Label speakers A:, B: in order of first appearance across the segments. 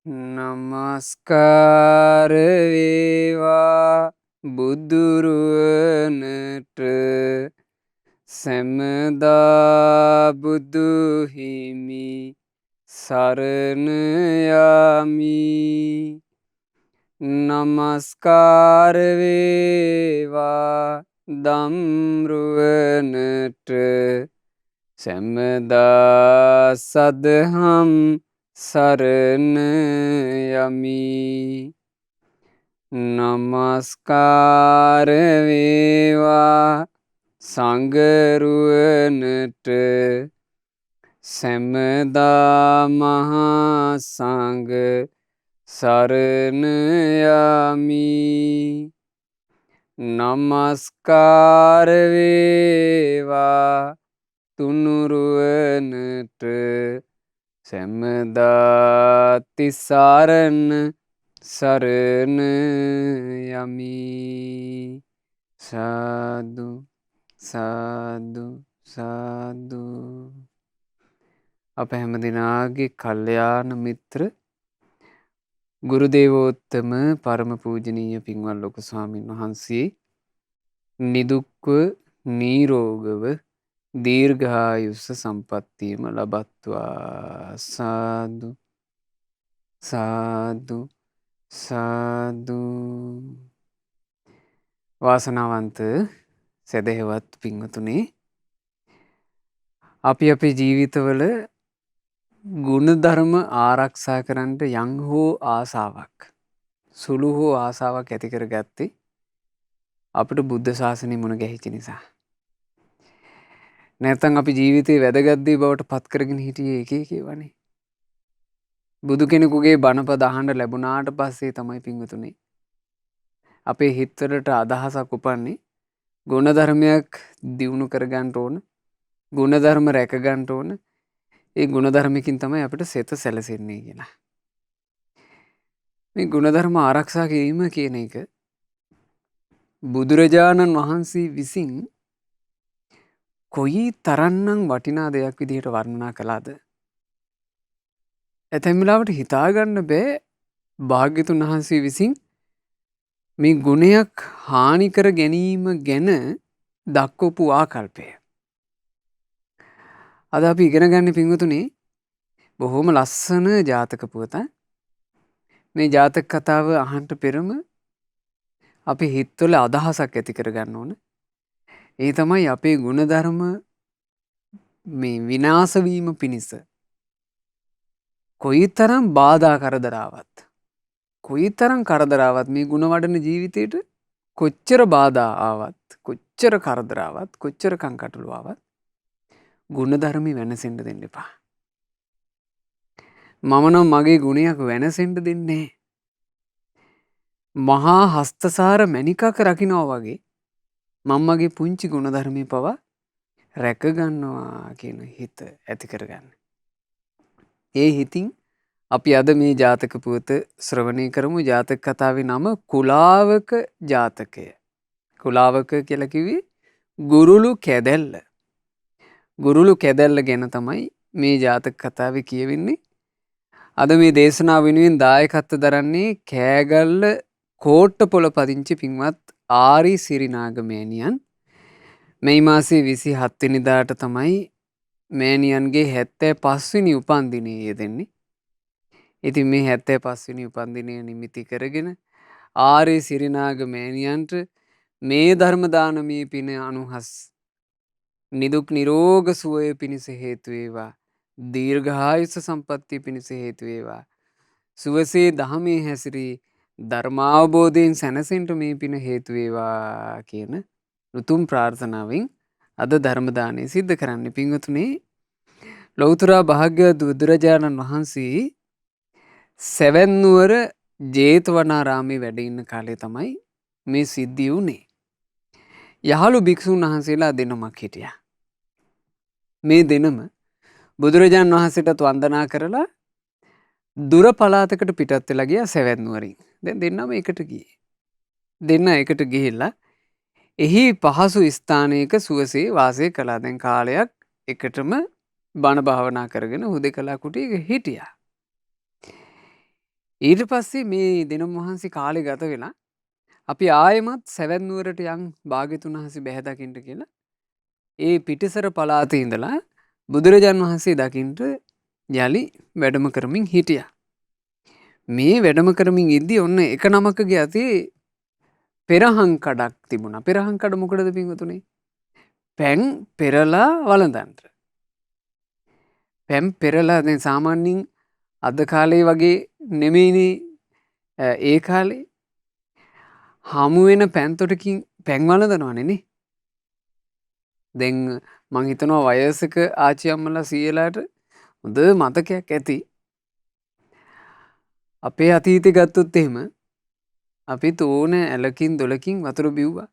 A: නමස්කාර වේවා බුදුරුවනට සැමදා බුදු හිමි සරණ යමි. නමස්කාර වේවා දම්රුවනට සැමදා සදහම් සරණ යමි. නමස්කාර වේවා සංඝරුවනට සැමදා මහා සංඝ සරණ යමි. නමස්කාර වේවා තුනුරුවනට සැමදා තිසරණ සරණ යමි. සාදු සාදු සාදු. අප හැම දිනාගේ කල්යාණ මිත්‍ර ගුරු දේවෝත්තම පරම පූජනීය පින්වත් ලොකු ස්වාමීන් වහන්සේ නිදුක්ව නිරෝගව දීර්ඝායුෂ සම්පන්නියම ලබත්වා. සාදු සාදු සාදු. වාසනාවන්ත සැදැහැවත් පින්වතුනි, අපි අපේ ජීවිතවල ගුණධර්ම ආරක්ෂා කරන්නට යම් හෝ ආසාවක්, සුළු හෝ ආසාවක් ඇති කරගත්තේ අපිට බුද්ධ ශාසනය මුණ ගැහිච්ච නිසා. නැත්තම් අපි ජීවිතේ වැදගත් දේ බවට පත් කරගෙන හිටියේ එක වනේ. බුදු කෙනෙකුගේ බණපද අහන්න ලැබුණාට පස්සේ තමයි පින්වතුනි අපේ හිතවලට අදහසක් උපන්නේ ගුණධර්මයක් දියුණු කරගන්න ඕන, ගුණධර්ම රැක ගන්න ඕන. ඒ ගුණධර්මකින් තමයි අපිට සෙත සැලසෙන්නේ කියලා. මේ ගුණධර්ම ආරක්ෂා කිරීම කියන එක බුදුරජාණන් වහන්සේ විසින් කොයි තරම්නම් වටිනා දෙයක් විදිහට වර්ණනා කළාද? ඇතැම් වෙලාවට හිතාගන්න බෑ භාග්‍යතුන් වහන්සේ විසින් මේ ගුණයක් හානි කර ගැනීම ගැන දක්වපු ආකල්පය. අද අපි ඉගෙන ගන්න පින්වතුනි බොහොම ලස්සන ජාතක පුවත. මේ ජාතක කතාව අහන්න පෙරම අපි හිතවල අදහසක් ඇති කරගන්න ඕන. ඒ තමයි අපේ ගුණධර්ම මේ විනාශ වීම පිණිස කොයිතරම් බාධා කරදරාවත්, කොයිතරම් කරදරාවත් මේ ගුණ වඩන ජීවිතේට කොච්චර බාධා ආවත්, කොච්චර කරදරාවත්, කොච්චර කංකටොළු ආවත් ගුණධර්ම වෙනසෙන්න දෙන්න එපා. මම නම් මගේ ගුණයක් වෙනසෙන්න දෙන්නේ නැහැ. මහා හස්තසාර මණිකක රකින්නවා වගේ මම මගේ පුංචි ගුණධර්මයේ පවා රැක ගන්නවා කියන හිත ඇති කරගන්න. ඒ හිතින් අපි අද මේ ජාතක පුවත ශ්‍රවණය කරමු. ජාතක කතාවේ නම කුලාවක ජාතකය. කුලාවක කියලා කිව්වේ ගුරුළු කැදැල්ල. ගුරුළු කැදැල්ල ගැන තමයි මේ ජාතක කතාවේ කියවෙන්නේ. අද මේ දේශනාව වෙනුවෙන් දායකත්ව දරන්නේ කෑගල්ල කෝට්ටපොළ පදිංචි පින්වත් ආරි සිරිනාග මෑණියන්. මේ මාසේ 27 වෙනිදාට තමයි මෑණියන්ගේ 75 වෙනි උපන්දිනය යෙදෙන්නේ. ඉතින් මේ 75 වෙනි උපන්දිනය නිමිති කරගෙන ආරි සිරිනාග මෑණියන්ට මේ ධර්ම දානමේ පින අනුහස් නිදුක් නිරෝග සුවය පිණිස හේතු වේවා. දීර්ඝායුෂ සම්පන්නිය පිණිස හේතු වේවා. සුවසේ දහමේ හැසිරී ධර්මාවබෝධයෙන් සැනසෙන්න මේ පින හේතු වේවා කියන උතුම් ප්‍රාර්ථනාවෙන් අද ධර්ම දානය සිද්ධ කරන්නේ. පින්වතුනි, ලෞතර භාග්‍යවත් බුදුරජාණන් වහන්සේ සෙවන් නුවර ජේතවනාරාමේ වැඩ ඉන්න කාලේ තමයි මේ සිද්ධිය වුණේ. යහළු භික්ෂුන් වහන්සේලා දෙනමක් හිටියා. මේ දෙනම බුදුරජාණන් වහන්සේටත් වන්දනා කරලා දුර පළාතකට පිටත් වෙලා ගියා සෙවන් නුවරින්. දැන් දෙන්නම එකට ගියේ. දෙන්න එකට ගිහිල්ලා එහි පහසු ස්ථානයක සුවසේ වාසය කළා. දැන් කාලයක් එකටම බණ භාවනා කරගෙන හුදෙකලා කුටියක හිටියා. ඊට පස්සේ මේ දෙනම් වහන්සේ කාලේ ගත වෙලා අපි ආයෙමත් සැවැත් නුවරට යන් භාග්‍යතුන් වහන්සේ බැහැ දකින්න කියලා ඒ පිටිසර පළාතේ ඉඳලා බුදුරජාන් වහන්සේ දකින්ට යලි වැඩම කරමින් හිටියා. මේ වැඩම කරමින් ඉද්දි ඔන්න එක නමකගේ අතේ පෙරහන් කඩක් තිබුණා. පෙරහන් කඩ මොකටද පින්වතුනි? පැන් පෙරලා වළඳන්ට. පැන් පෙරලා දැන් සාමාන්‍යයෙන් අද කාලේ වගේ නෙමෙයිනේ ඒ කාලේ හමු වෙන පැන්තොටකින් පැන් වළඳනවනේ නේ. දැන් මං හිතනවා වයසක ආච්චි අම්මලා සීයලාට හොඳ මතකයක් ඇති. අපේ අතීතය ගත්තොත් එහෙම අපි තෝන ඇලකින් දොලකින් වතුර බිව්වා.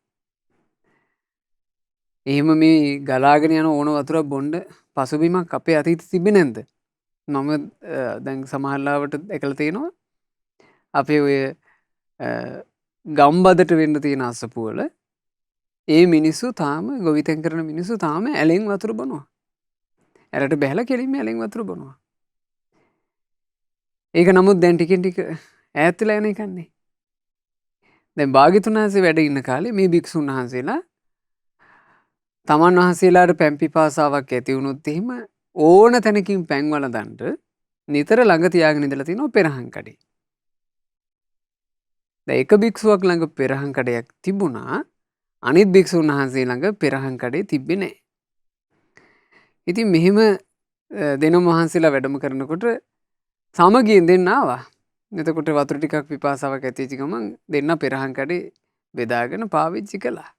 A: එහෙම මේ ගලාගෙන යන ඕන වතුරක් බොන්න පසුබිමක් අපේ අතීතේ තිබ්බේ නැද්ද? මම දැන් සමහරලාවට දැකලා තියෙනවා අපේ ඔය ගම්බදට වෙන්න තියෙන අසපුවල ඒ මිනිස්සු තාම ගොවිතැන් කරන මිනිස්සු තාම ඇලෙන් වතුර බොනවා. ඇලට බැහැලා කෙලින්ම ඇලෙන් වතුර බොනවා. ඒක නමුත් දැන් ටිකෙන් ටික ඈත් වෙලා යන එකන්නේ. දැන් භාග්‍යතුන් වහන්සේ වැඩ ඉන්න කාලේ මේ භික්ෂුන් වහන්සේලා තමන් වහන්සේලාට පැන් පිපාසාවක් ඇති වුණොත් එහෙම ඕන තැනකින් පැන් වළඳන්ට නිතර ළඟ තියාගෙන ඉඳලා තිනවා පෙරහන් කඩේ. දැන් එක භික්ෂුවක් ළඟ පෙරහන් කඩයක් තිබුණා. අනිත් භික්ෂුන් වහන්සේ ළඟ පෙරහන් කඩේ තිබ්බේ නැහැ. ඉතින් මෙහෙම දෙනම වහන්සේලා වැඩම කරනකොට සමගියෙන් දෙන්න ආවා. එතකොට වතුර ටිකක් පිපාසාවක් ඇති වෙච්ච ගමන් දෙන්න පෙරහන් කඩේ බෙදාගෙන පාවිච්චි කළා.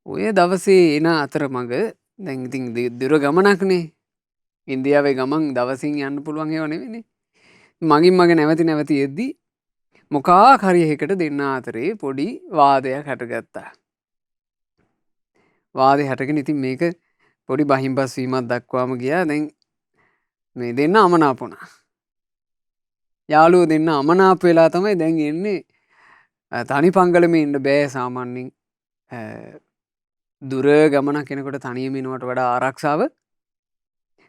A: ඔය දවසේ එන අතරමඟ දැන් ඉතින් දුර ගමනක්නේ. ඉන්දියාවේ ගමන් දවසින් යන්න පුළුවන් ඒවා නෙවෙයිනේ. මගින් මග නැවති එද්දි මොකක් හරි එකකට දෙන්න අතරේ පොඩි වාදයක් හටගත්තා. වාදේ හටගෙන ඉතින් මේක පොඩි බහිම්බස් වීමක් දක්වාම ගියා. දැන් මේ දෙන්න අමනාප වුණා. යාළුවෝ දෙන්න අමනාප වෙලා තමයි දැන් එන්නේ. තනි පංගලමේ ඉන්න බෑ සාමාන්‍යයෙන්. දුර ගමනක් කෙනෙකුට තනියම එනවට වඩා ආරක්ෂාව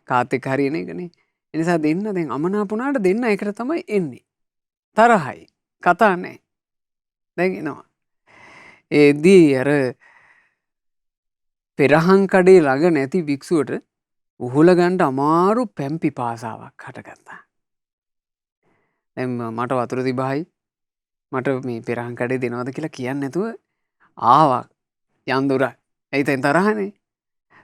A: කාත් එක්ක හරි එන එකනේ. ඒ නිසා දෙන්න දැන් අමනාප වුණාට දෙන්න එකට තමයි එන්නේ. තරහයි. කතා නැහැ. දැන් එනවා. ඒදී අර පෙරහන් කඩේ ළඟ නැති භික්ෂුවට උහුල ගන්න අමාරු පැන් පිපාසාවක් හටගත්තා. දැන් මට වතුර තිබහයි මට මේ පෙරහන් කඩේ දෙනවද කියලා කියන්නේ නැතුව ආවා යන්දුරා. ඇයි තරහනේ?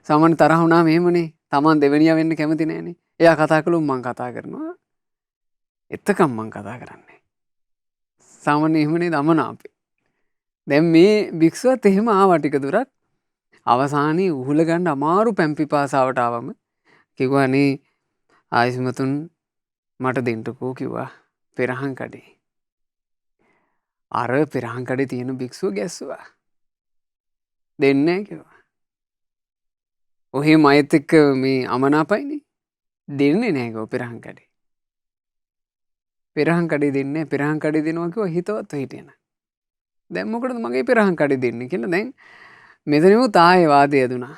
A: සාමාන්‍ය තරහ වුණාම එහෙමනේ. Taman දෙවෙනියා වෙන්න කැමති නෑනේ. එයා කතා කළොත් මං කතා කරනවා. එතකම් මං කතා කරන්නේ. සාමාන්‍ය එහෙමනේ දමනාපේ. දැන් මේ භික්ෂුවත් එහෙම ආවා ටික දුරක්. අවසානයේ උහුල ගන්න අමාරු පැන් පිපාසාවට ආවම කිව්වා නේ ආයිස්මතුන් මට දෙන්නකෝ කිව්වා පෙරහන් කඩේ. අර පෙරහන් කඩේ තියෙන භික්ෂුව ගැස්සුවා. දෙන්නේ නැහැ කිව්වා. ඔහේ මයත් එක්ක මේ අමනාපයිනේ. දෙන්නේ නැහැ කිව්වා පෙරහන් කඩේ. පෙරහන් කඩේ දෙන්නේ පෙරහන් කඩේ දෙනවා කිව්වා හිතවත් හිටියන. දැන් මොකටද මගේ පෙරහන් කඩේ දෙන්නේ කියලා දැන් මෙතනෙමුත් ආයේ වාදය දුනා.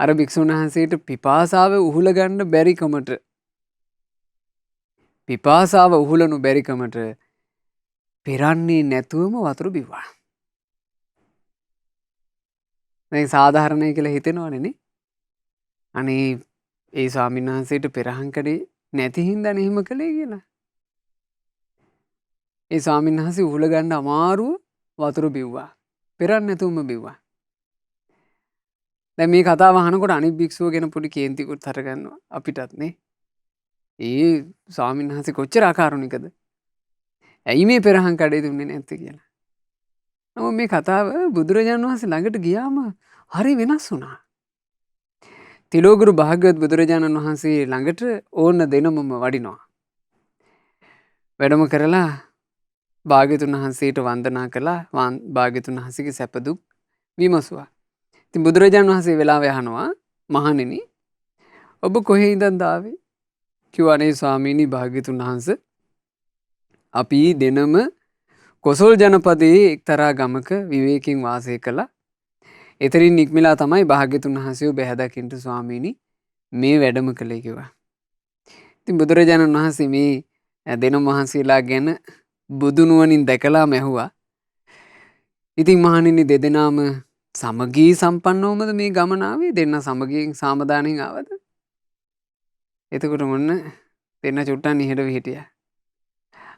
A: අර භික්ෂුන් වහන්සේට පිපාසාව උහුල ගන්න බැරිකමට පිපාසාව උහුලනු බැරිකමට පෙරන්නේ නැතුවම වතුර බිව්වා. දැන් සාධාරණයි කියලා හිතෙනවනේ නේ. අනේ ඒ ස්වාමීන් වහන්සේට පෙරහන් කඩේ නැති හින්දානේ එහෙම කළේ කියලා. ඒ ස්වාමීන් වහන්සේ උහුල ගන්න අමාරුව වතුර බිව්වා. පෙරන්නේ නැතුවම බිව්වා. දැන් මේ කතාව අහනකොට අනිත් භික්ෂුව ගැන පොඩි කේන්තිකුත් හටගන්නවා අපිටත් නේ. ඒ ස්වාමීන් වහන්සේ කොච්චර අකාරුණිකද? ඇයි මේ පෙරහන් කඩේ දුන්නේ නැත්තේ කියලා. නමුත් මේ කතාව බුදුරජාණන් වහන්සේ ළඟට ගියාම හරි වෙනස් වුණා. තිලෝගුරු භාග්‍යවත් බුදුරජාණන් වහන්සේ ළඟට ඕන දෙනමම වඩිනවා. වැඩම කරලා භාග්‍යතුන් වහන්සේට වන්දනා කළා. භාග්‍යතුන් වහන්සේගේ සැප දුක් විමසුවා. ඉතින් බුදුරජාණන් වහන්සේ වෙලාවේ අහනවා මහණෙනි ඔබ කොහේ ඉඳන්ද ආවේ? කිව්වා නේ ස්වාමීනි භාග්‍යතුන් වහන්සේ අපි දෙනම කොසල් ජනපදයේ එක්තරා ගමක විවේකයෙන් වාසය කළා. එතරින් නික්මිලා තමයි භාග්‍යතුන් වහන්සේව බැහැ දකින්න ස්වාමීනි මේ වැඩම කළේ කිව්වා. ඉතින් බුදුරජාණන් වහන්සේ මේ දෙනම වහන්සේලා ගැන බුදුනුවනින් දැකලා මැහුවා. ඉතින් මහණෙනි දෙදෙනාම සමගී සම්පන්නවමද මේ ගමනාවේ දෙන්න සමගියෙන් සාමදානෙන් ආවද? එතකොට මොන්න දෙන්න චුට්ටන් නිහඬව හිටියා.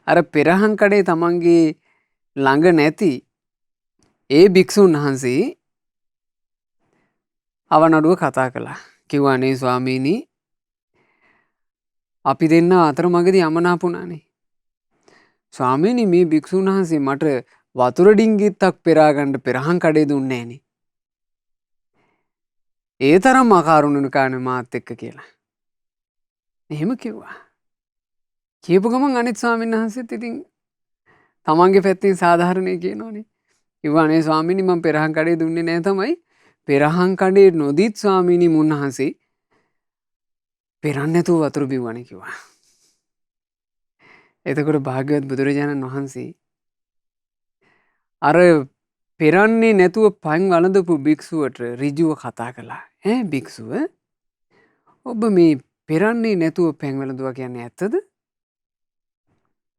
A: අර පෙරහන් කඩේ තමන්ගේ ළඟ නැති ඒ භික්ෂුන් වහන්සේ අවනඩුව කතා කළා. කිව්වා අනේ ස්වාමීනි අපි දෙන්න අතරමඟදී යමනාපුණානේ. ස්වාමීනි මේ භික්ෂුන් වහන්සේ මට වතුර ඩිංගිත්තක් පෙරා ගන්න පෙරහන් කඩේ දුන්නේ නෑනේ. ඒ තරම් අකාරුණුකානේ මාත් එක්ක කියලා. එහෙම කිව්වා. කියපු ගමන් අනිත් ස්වාමීන් වහන්සේත් ඉතින් තමන්ගේ පැත්තෙන් සාධාරණේ කියනෝනේ. කිව්වා අනේ ස්වාමීනි මම පෙරහන් කඩේ දුන්නේ නෑ තමයි. පෙරහන් කඩේ නොදීත් ස්වාමීනි මුන්වහන්සේ පෙරන්නේ නැතුව වතුර බිව්වනේ කිව්වා. එතකොට භාග්‍යවත් බුදුරජාණන් වහන්සේ අර පෙරන්නේ නැතුව පන් වළඳපු භික්ෂුවට ඍජුව කතා කළා. භික්ෂුව ඔබ මේ පෙරන්නේ නැතුව පන් වළඳුවා කියන්නේ ඇත්තද?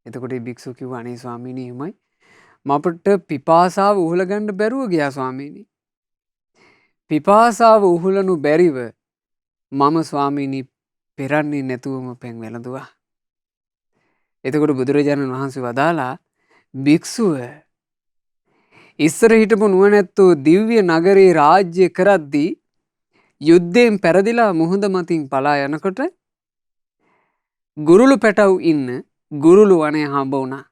A: එතකොට භික්ෂුව කිව්වා අනේ ස්වාමීනි එහෙමයි. මපට පිපාසාව උහුල ගන්න බැරුව ගියා ස්වාමීනි. පිපාසාව උහුලනු බැරිව මම ස්වාමීනි පෙරන්නේ නැතුවම පන් වළඳුවා. එතකොට බුදුරජාණන් වහන්සේ වදාලා භික්ෂුව ඉස්සර හිටපු නුවණැත්තෝ දිව්‍ය නගරේ රාජ්‍ය කරද්දී යුද්ධයෙන් පෙරදිලා මුහුද මතින් පලා යනකොට ගුරුළු පැටව් ඉන්න ගුරුළු වනය හම්බ වුණා.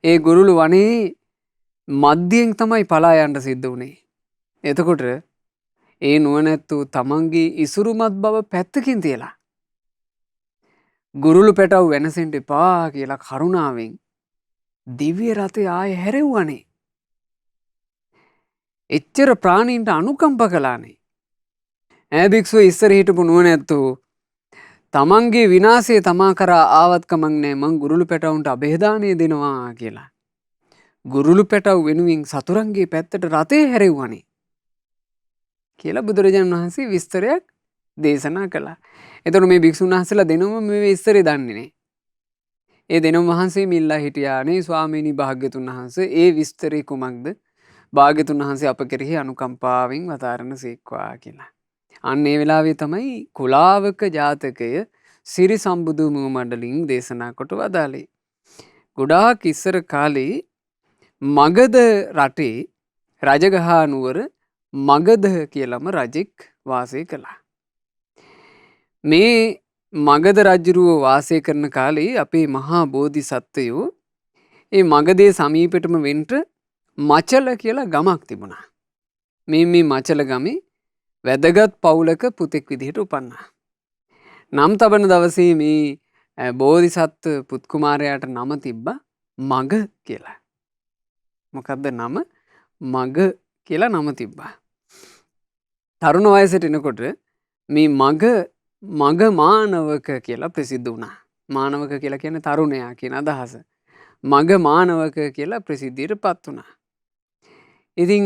A: ඒ ගුරුළු වනේ මධ්‍යයෙන් තමයි පලා යන්න සිද්ධ වුණේ. එතකොට ඒ නුවණැත්තෝ තමන්ගේ ඉසුරුමත් බව පැත්තකින් තියලා ගුරුළු පැටව් වෙනසෙන්ට එපා කියලා කරුණාවෙන් දිව්‍ය රථය ආයෙ හැරෙව්වනේ. එච්චර ප්‍රාණීන්ට අනුකම්ප කළානේ. භික්ෂුව ඉස්සර හිටපු නුවණැත්තෝ තමන්ගේ විනාශය තමා කරා ආවත් කමක් නෑ මං ගුරුළු පැටවුන්ට අභේදානය දෙනවා කියලා. ගුරුළු පැටව් වෙනුවෙන් සතුරන්ගේ පැත්තට රථය හැරෙව්වනේ කියලා බුදුරජාණන් වහන්සේ විස්තරයක් දේශනා කළා. එතකොට මේ භික්ෂුන් වහන්සේලා දෙනම මේ විස්තරය දන්නේ නෑ. ඒ දෙනම වහන්සේ මිල්ලා හිටියානේ ස්වාමීනි භාග්‍යතුන් වහන්සේ ඒ විස්තරේ කුමක්ද? භාග්‍යතුන් වහන්සේ අප කෙරෙහි අනුකම්පාවෙන් වදාරන සීක්වා කියලා. අන්න ඒ වෙලාවේ තමයි කුලාවක ජාතකය සිරි සම්බුදු මුව මණ්ඩලින් දේශනා කොට වදාළේ. ගොඩාක් ඉස්සර කාලේ මගධ රටේ රජගහ නුවර මගධ කියලම රජෙක් වාසය කළා. මේ මගධ රජුරුව වාසය කරන කාලේ අපේ මහා බෝධිසත්වයෝ ඒ මගධේ සමීපෙටම වෙන්ට මචල කියලා ගමක් තිබුණා. මේ මචල ගමේ වැදගත් පවුලක පුතෙක් විදිහට උපන්නා. නම් තබන දවසේ මේ බෝධිසත්ව පුත් කුමාරයාට නම තිබ්බා මග කියලා. මොකද්ද නම? මග කියලා නම තිබ්බා. තරුණ වයසට එනකොට මේ මග මානවක කියලා ප්‍රසිද්ධ වුණා. මානවක කියලා කියන්නේ තරුණයා කියන අදහස. මග මානවක කියලා ප්‍රසිද්ධියට පත් වුණා. ඉතින්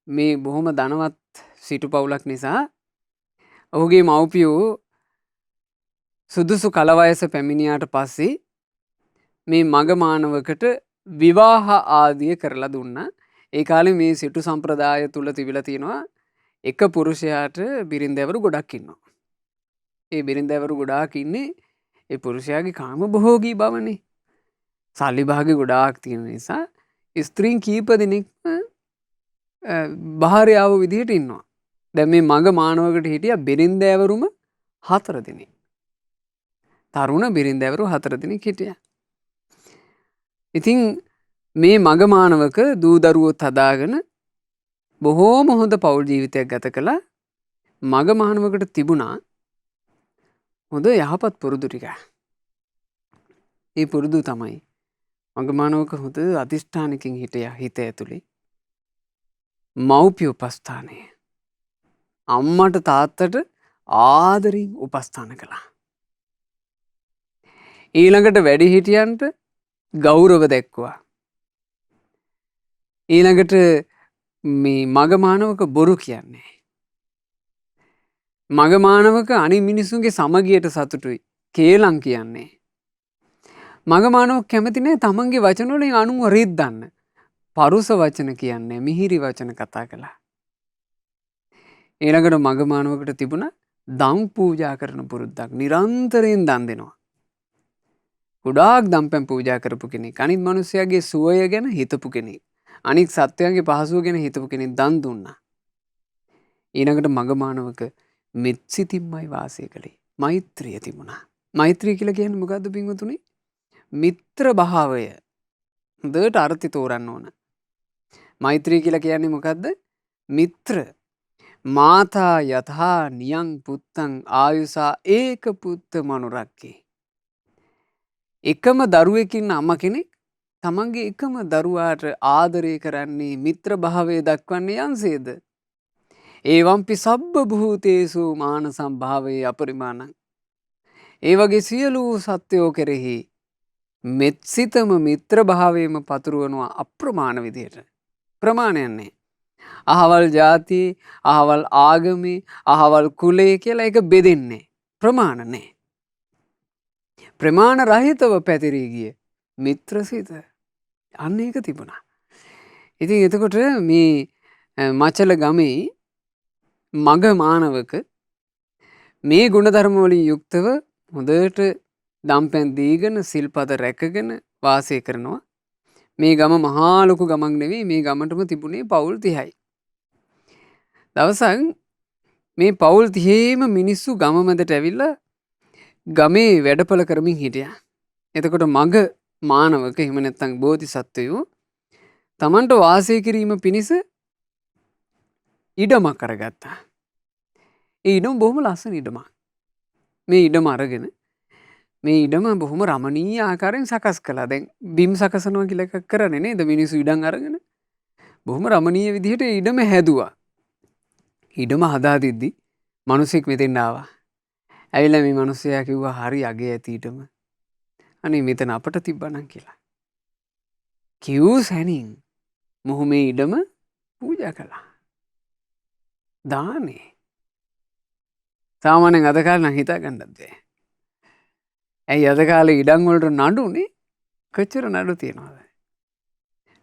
A: මේ බොහොම ධනවත් සිටු පවුලක් නිසා ඔහුගේ මව්පියෝ සුදුසු කලවයස පැමිණියාට පස්සේ මේ මග මානවකට විවාහ ආදිය කරලා දුන්නා. ඒ කාලේ මේ සිටු සම්ප්‍රදාය තුල තිබිලා තියෙනවා එක පුරුෂයාට බිරින්දෑවරු ගොඩක් ඉන්නවා. ඒ බිරින්දෑවරු ගොඩාක් ඉන්නේ ඒ පුරුෂයාගේ කාම භෝගී බවනේ. සල්ලි භාගේ ගොඩාක් තියෙන නිසා ස්ත්‍රීන් කීප දෙනෙක්ම භාර්යාව විදිහට ඉන්නවා. දැන් මේ මග මානවකට හිටියා බිරින්දෑවරුම 4 දෙනෙක්. තරුණ බිරින්දෑවරු 4 දෙනෙක් හිටියා. ඉතින් මේ මග මානවක දූ දරුවොත් හදාගෙන බොහෝම හොඳ පෞල් ජීවිතයක් ගත කළා. මග මානවකට තිබුණා හොඳ යහපත් පුරුදු ටික. ඒ පුරුදු තමයි මග මානවක හොඳ අධිෂ්ඨානකින් හිටියා හිත ඇතුලේ. මව්පිය උපස්ථානය. අම්මට තාත්තට ආදරෙන් උපස්ථාන කළා. ඊළඟට වැඩිහිටියන්ට ගෞරව දැක්වුවා. ඊළඟට මේ මග මානවක බොරු කියන්නේ. මග මානවක අනිත් මිනිසුන්ගේ සමගියට සතුටුයි. කේලම් කියන්නේ. මගමානව කැමති නැහැ තමන්ගේ වචන වලින් අනුන්ව රිද්දන්න. පරුස වචන කියන්නේ මිහිරි වචන කතා කළා. ඊළඟට මගමානවකට තිබුණා දම් පූජා කරන පුරුද්දක්. නිරන්තරයෙන් දන් දෙනවා. ගොඩාක් දම්පැන් පූජා කරපු කෙනෙක්. අනිත් මිනිස්යාගේ සුවය ගැන හිතපු කෙනෙක්. අනිත් සත්වයන්ගේ පහසුව ගැන හිතපු කෙනෙක් දන් දුන්නා. ඊළඟට මගමානවක මෙත්සිතින්මයි වාසය කළේ. මෛත්‍රිය තිබුණා. මෛත්‍රිය කියලා කියන්නේ මොකද්ද පින්වතුනි? මිත්‍ර භාවය. හොඳට අර්ථය තෝරන්න ඕන. මෛත්‍රිය කියලා කියන්නේ මොකද්ද? මිත්‍ර. මාතා යථා නියං පුත්තං ආයුසා ඒක පුත්ත මනුරක්කේ. එකම දරුවෙකින් අම්ම කෙනෙක් තමන්ගේ එකම දරුවාට ආදරය කරන්නේ මිත්‍ර භාවය දක්වන්නේ යන්සේද? ඒවම්පි සබ්බ භූතේසු මාන සම්භාවයේ අපරිමාණං. ඒ වගේ සියලු සත්වයෝ කෙරෙහි මෙත්සිතම මිත්‍ර භාවයේම පතුරවනවා අප්‍රමාණ විදියට. ප්‍රමාණයක් නැහැ. අහවල් ජාතියේ, අහවල් ආගමේ, අහවල් කුලයේ කියලා එක බෙදෙන්නේ. ප්‍රමාණ නැහැ. ප්‍රමාණ රහිතව පැතිරී ගිය මිත්‍රසිත. අන්න ඒක තිබුණා. ඉතින් එතකොට මේ මචල ගමේ මග මානවක මේ ගුණධර්ම වලින් යුක්තව හොඳට දම්පැන් දීගෙන සිල්පද රැකගෙන වාසය කරනවා. මේ ගම මහා ලොකු ගමක් නෙවෙයි. මේ ගමටම තිබුණේ පවුල් 30යි. දවසක් මේ පවුල් 30ේම මිනිස්සු ගම මැදට ඇවිල්ලා ගමේ වැඩපළ කරමින් හිටියා. එතකොට මග මානවක එහෙම නැත්නම් බෝධිසත්වයෝ තමන්ට වාසය කිරීම පිණිස ඉඩමක් අරගත්තා. ඒ ඉඩම බොහොම ලස්සන ඉඩමක්. මේ ඉඩම අරගෙන මේ ඉඩම බොහොම රමණීය ආකාරයෙන් සකස් කළා. දැන් බිම් සකසනවා කියලා එකක් කරන්නේ නේද? මිනිස්සු ඉඩම් අරගෙන බොහොම රමණීය විදිහට ඒ ඉඩම හැදුවා. ඉඩම හදා දෙද්දි මිනිසෙක් මෙතෙන් ආවා. ඇවිල්ලා මේ මිනිස්සයා කිව්වා හරි අගේ ඇති ඉඩම. අනේ මෙතන අපට තිබ්බනම් කියලා. කිව් සැනින් මොහු මේ ඉඩම පූජා කළා. දානේ. සාමාන්‍යයෙන් අද කාලේ නම් හිතා ගන්නත් බැහැ. ඇයි අද කාලේ ඉඩම් වලට නඩුනේ? කොච්චර නඩු තියනවද?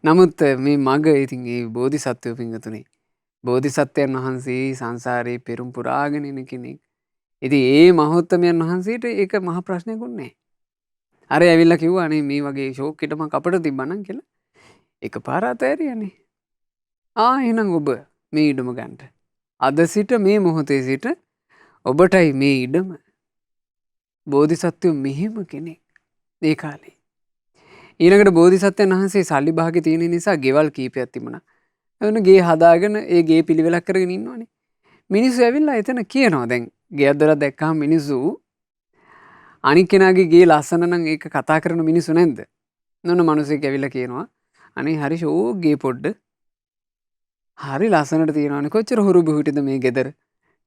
A: නමුත් මේ මග ඉතින් ඒ බෝධිසත්වයෝ පිංගතුනේ. බෝධිසත්වයන් වහන්සේ සංසාරේ පෙරම් පුරාගෙන ඉන කෙනෙක්. ඉතින් ඒ මහෝත්තමයන් වහන්සේට ඒක මහ ප්‍රශ්නයක් උන්නේ. අර ඇවිල්ලා කිව්වා අනේ මේ වගේ ෂෝක් එකක් අපිට තිබ්බනම් කියලා. එකපාර අතෑරියානේ. එහෙනම් ඔබ මේ ඉඩම ගන්න. අද සිට මේ මොහොතේ සිට ඔබටයි මේ ඉඩම. බෝධිසත්වයෝ මෙහෙම කෙනෙක් ඒ කාලේ. ඊළඟට බෝධිසත්වයන් වහන්සේ සල්ලි භාගෙ තියෙන නිසා ගෙවල් කීපයක් තිබුණා. එවන ගේ හදාගෙන ඒ ගේ පිළිවෙලක් කරගෙන ඉන්නවනේ. මිනිස්සු ඇවිල්ලා එතන කියනවා දැන් ගෙයක් දොරක් දැක්කම මිනිස්සු අනික් කෙනාගේ ගේ ලස්සන නම් ඒක කතා කරන මිනිස්සු නැද්ද? නෝන මිනිස්සෙක් ඇවිල්ලා කියනවා අනේ හරි ෂෝ ගේ පොඩ්ඩ. හරි ලස්සනට තියෙනවානේ කොච්චර හුරු බුහිටද මේ ගෙදර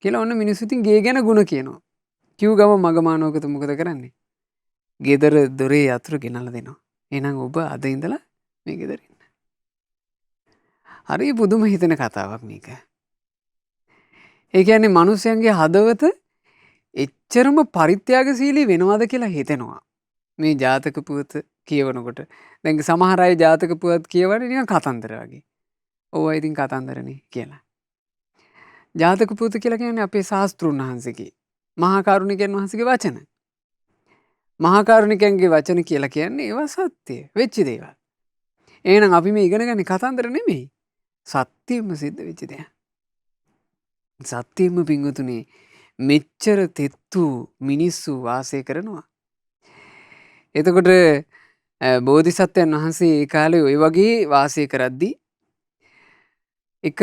A: කියලා ඔන්න මිනිස්සු ඉතින් ගේ ගැන ಗುಣ කියනවා. කිව් ගම මගමානවකත මොකද කරන්නේ? ගෙදර දොරේ යතුරු ගෙනල්ලා දෙනවා. එහෙනම් ඔබ අද ඉඳලා මේ ගෙදර ඉන්න. හරි පුදුම හිතෙන කතාවක් මේක. ඒ කියන්නේ මිනිස්යන්ගේ හදවත එච්චරම පරිත්‍යාගශීලී වෙනවද කියලා හිතෙනවා. මේ ජාතක පුවත කියවනකොට. දැන් සමහර අය ජාතක පුවත් කියවන්නේ නිකන් කතන්දර වගේ. ඕවා ඉතින් කතන්දරනේ කියලා. ජාතක පුවත කියලා කියන්නේ අපේ ශාස්ත්‍රුන් වහන්සේගේ මහා කරුණිකයන් වහන්සේගේ වචන. මහා කරුණිකයන්ගේ වචන කියලා කියන්නේ ඒවා සත්‍ය වෙච්ච දේවල්. එහෙනම් අපි මේ ඉගෙන ගන්නේ කතන්දර නෙමෙයි. සත්‍යෙම සිද්ධ වෙච්ච දෙයක්. සත්‍යෙම පිංගුතුනේ මෙච්චර තෙත්තු මිනිස්සු වාසය කරනවා. එතකොට බෝධිසත්වයන් වහන්සේ ඒ කාලේ ওই වගේ වාසය කරද්දී එක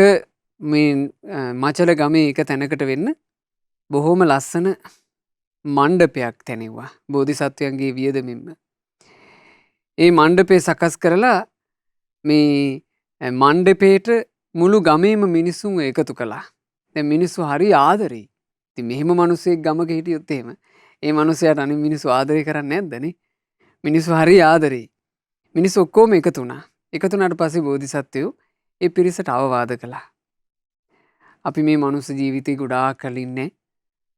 A: මේ මචල ගමේ එක තැනකට වෙන්න බොහොම ලස්සන මණ්ඩපයක් තැනෙව්වා බෝධිසත්වයන්ගේ වියදමින්ම. ඒ මණ්ඩපය සකස් කරලා මේ මණ්ඩපේට මුළු ගමේම මිනිස්සුන් එකතු කළා. දැන් මිනිස්සු හරි ආදරෙයි. ඉතින් මෙහෙම මිනිස්සෙක් ගමක හිටියොත් එහෙම ඒ මිනිසයාට අනිත් මිනිස්සු ආදරය කරන්නේ නැද්දනේ? මිනිස්සු හරි ආදරෙයි. මිනිස්සු ඔක්කොම එකතු වුණා. එකතු වුණාට පස්සේ බෝධිසත්වයෝ ඒ පිරිසට අවවාද කළා. අපි මේ මනුස්ස ජීවිතේ ගොඩාක් කලින්නේ.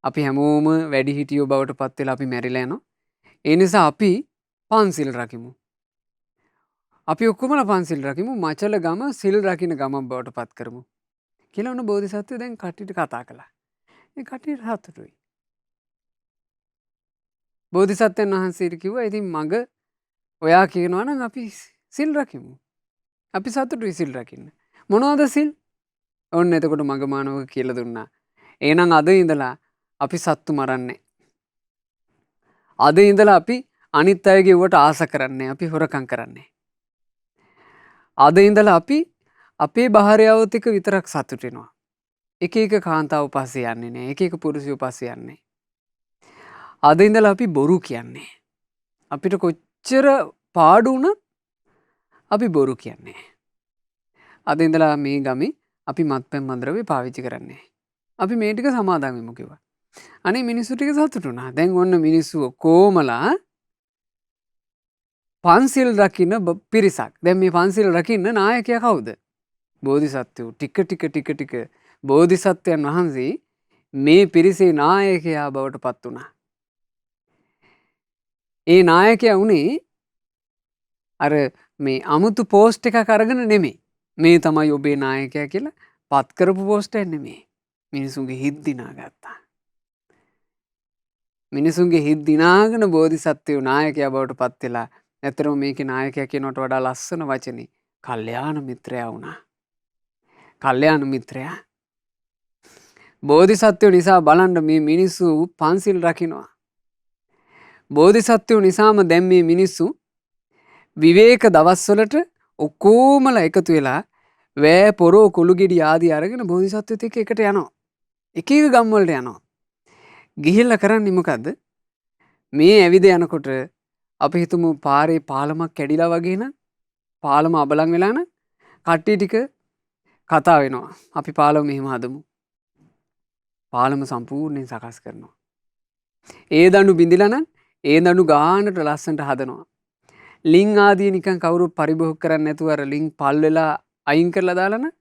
A: අපි හැමෝම වැඩි හිටියෝ බවට පත් වෙලා අපි මැරිලා යනවා. ඒ නිසා අපි පන්සිල් රකිමු. අපි ඔක්කොමලා පන්සිල් රකිමු. මචල ගම සිල් රකින්න ගමක් බවට පත් කරමු. කියලා ඔන්න බෝධිසත්වය දැන් කට්ටියට කතා කළා. ඒ කට්ටියට සතුටුයි. බෝධිසත්වයන් වහන්සේට කිව්වා ඉතින් මග ඔයා කියනවා නම් අපි සිල් රකිමු. අපි සතුටුයි සිල් රකින්න. මොනවද සිල්? ඔන්න එතකොට මග මානවක කියලා දුන්නා. එහෙනම් අද ඉඳලා අපි සත්තු මරන්නේ. අද ඉඳලා අපි අනිත් අයගේ ඌට ආස කරන්නේ. අපි හොරකම් කරන්නේ. අද ඉඳලා අපි අපේ භාර්යාවොත් එක්ක විතරක් සතුටු වෙනවා. එක එක කාන්තාව පස්සේ යන්නේ නැහැ. එක එක පුරුෂයෝ පස්සේ යන්නේ. අද ඉඳලා අපි බොරු කියන්නේ. අපිට කොච්චර පාඩු වුණත් අපි බොරු කියන්නේ. අද ඉඳලා මේ ගමේ අපි මත්පැන් මද්ද්‍රව්‍ය පාවිච්චි කරන්නේ. අපි මේ ටික සමාදන් වෙමු කිව්වා. අනේ මිනිස්සු ටික සතුටු වුණා. දැන් ඔන්න මිනිස්සු කොමලා පන්සිල් රකින්න පිරිසක්. දැන් මේ පන්සිල් රකින්න නායකයා කවුද? බෝධිසත්වෝ. ටික බෝධිසත්වයන් වහන්සේ මේ පිරිසේ නායකයා බවට පත් වුණා. ඒ නායකයා උනේ අර මේ අමුතු පෝස්ට් එකක් අරගෙන නෙමෙයි. මේ තමයි ඔබේ නායකයා කියලා පත් කරපු පෝස්ට් එක නෙමෙයි. මිනිසුන්ගේ හිත් දිනා ගත්තා. මිනිසුන්ගේ හිත් දිනාගෙන බෝධිසත්වයෝ නායකයා බවට පත් වෙලා ඇත්තටම මේකේ නායකයා කියනවට වඩා ලස්සන වචනේ කල්යාණ මිත්‍රයා වුණා. කල්යාණ මිත්‍රයා. බෝධිසත්වයෝ නිසා බලන්න මේ මිනිස්සු පන්සිල් රකින්නවා. බෝධිසත්වයෝ නිසාම දැන් මේ මිනිස්සු විවේක දවස්වලට ඔක්කොමලා එකතු වෙලා වෑ පොරෝ කුළු ගෙඩි ආදී අරගෙන බෝධිසත්වයොත් එක්ක එකට යනවා. එක එක ගම් වලට යනවා. ගිහිල්ලා කරන්නේ මොකද්ද? මේ ඇවිද යනකොට අපි හිතමු පාරේ පාලමක් කැඩිලා වගේ නම් පාලම අබලන් වෙලා නම් කට්ටිය ටික කතා වෙනවා. අපි පාලම මෙහෙම හදමු. පාලම සම්පූර්ණයෙන් සකස් කරනවා. ඒ දඬු බිඳිලා නම් ඒ දඬු ගානට ලස්සනට හදනවා. ලිං ආදී නිකන් කවුරු පරිභෝග කරන්නේ නැතුව අර ලිං පල් වෙලා අයින් කරලා දාලා නම්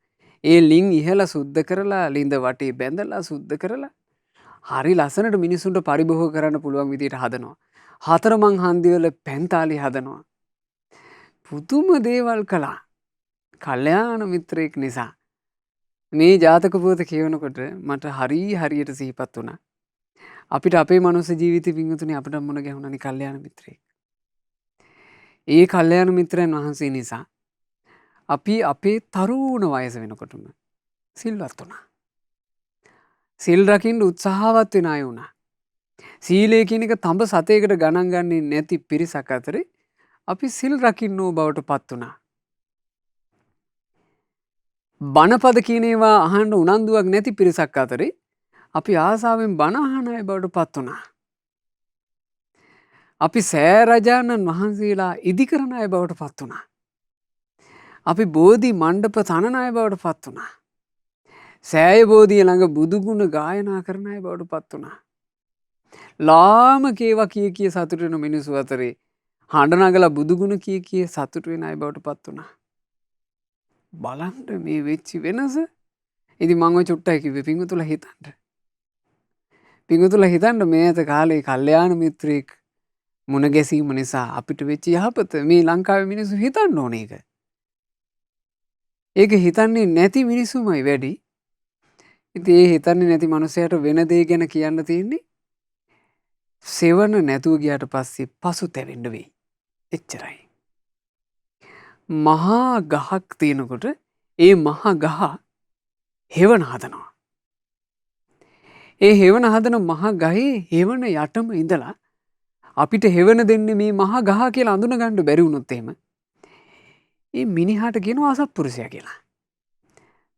A: ඒ ලිං ඉහලා සුද්ධ කරලා ලිඳ වටේ බැඳලා සුද්ධ කරලා හරි ලස්සනට මිනිසුන්ට පරිභෝග කරන්න පුළුවන් විදිහට හදනවා. හතරමං හන්දිවල පැන්තාලි හදනවා. පුදුම දේවල් කළා. කල්යාණ මිත්‍රයෙක් නිසා. මේ ජාතක පොත කියවනකොට මට හරියට සිහිපත් වුණා. අපිට අපේ මනුස්ස ජීවිතේ පිංගුතුනේ අපිට මොන ගැහුණානි කල්යාණ මිත්‍රයෙක්. ඒ කල්යාණ මිත්‍රයන් වහන්සේ නිසා අපි අපේ තරුණ වයස වෙනකොටම සිල්වත් වුණා. සිල් රකින්න උත්සාහවත් වෙන අය වුණා. සීලය කියන එක තඹ සතේකට ගණන් ගන්නේ නැති පිරිසක් අතරේ අපි සිල් රකින්නෝ බවට පත් වුණා. බණපද කියන ඒවා අහන්න උනන්දුවක් නැති පිරිසක් අතරේ අපි ආසාවෙන් බණ අහන අය බවට පත් වුණා. අපි සෑ රජාණන් වහන්සේලා ඉදි කරන අය බවට පත් වුණා. අපි බෝධි මණ්ඩප තනන අය බවට පත් වුණා. සෑය බෝධිය ළඟ බුදු ගුණ ගායනා කරන අය බවට පත් වුණා. ලාමකේවා කිය සතුට වෙන මිනිස්සු අතරේ හඬ නගලා බුදු ගුණ කිය සතුට වෙන අය බවට පත් වුණා. බලන්න මේ වෙච්ච වෙනස. ඉතින් මම ඔය චුට්ටයි කිව්වේ පිංගුතුලා හිතන්න. පිංගුතුලා හිතන්න මේ ඇත කාලේ කල්යාණ මිත්‍රයෙක් මුණ ගැසීම නිසා අපිට වෙච්ච යහපත මේ ලංකාවේ මිනිස්සු හිතන්න ඕන එක. ඒක හිතන්නේ නැති මිනිස්සුමයි වැඩි. ඉතින් ඒ හිතන්නේ නැති මනුස්සයට වෙන දේ ගැන කියන්න තියෙන්නේ සෙවන නැතුව ගියාට පස්සේ පසුතැවෙන්න වෙයි. එච්චරයි. මහා ගහක් තියෙනකොට ඒ මහා ගහ හෙවන හදනවා. ඒ හෙවන හදන මහා ගහේ හෙවන යටම ඉඳලා අපිට හෙවන දෙන්නේ මේ මහා ගහ කියලා අඳුන ගන්න බැරි වුණොත් එහෙම ඒ මිනිහාට කියනවා අසත්පුරුෂයා කියලා.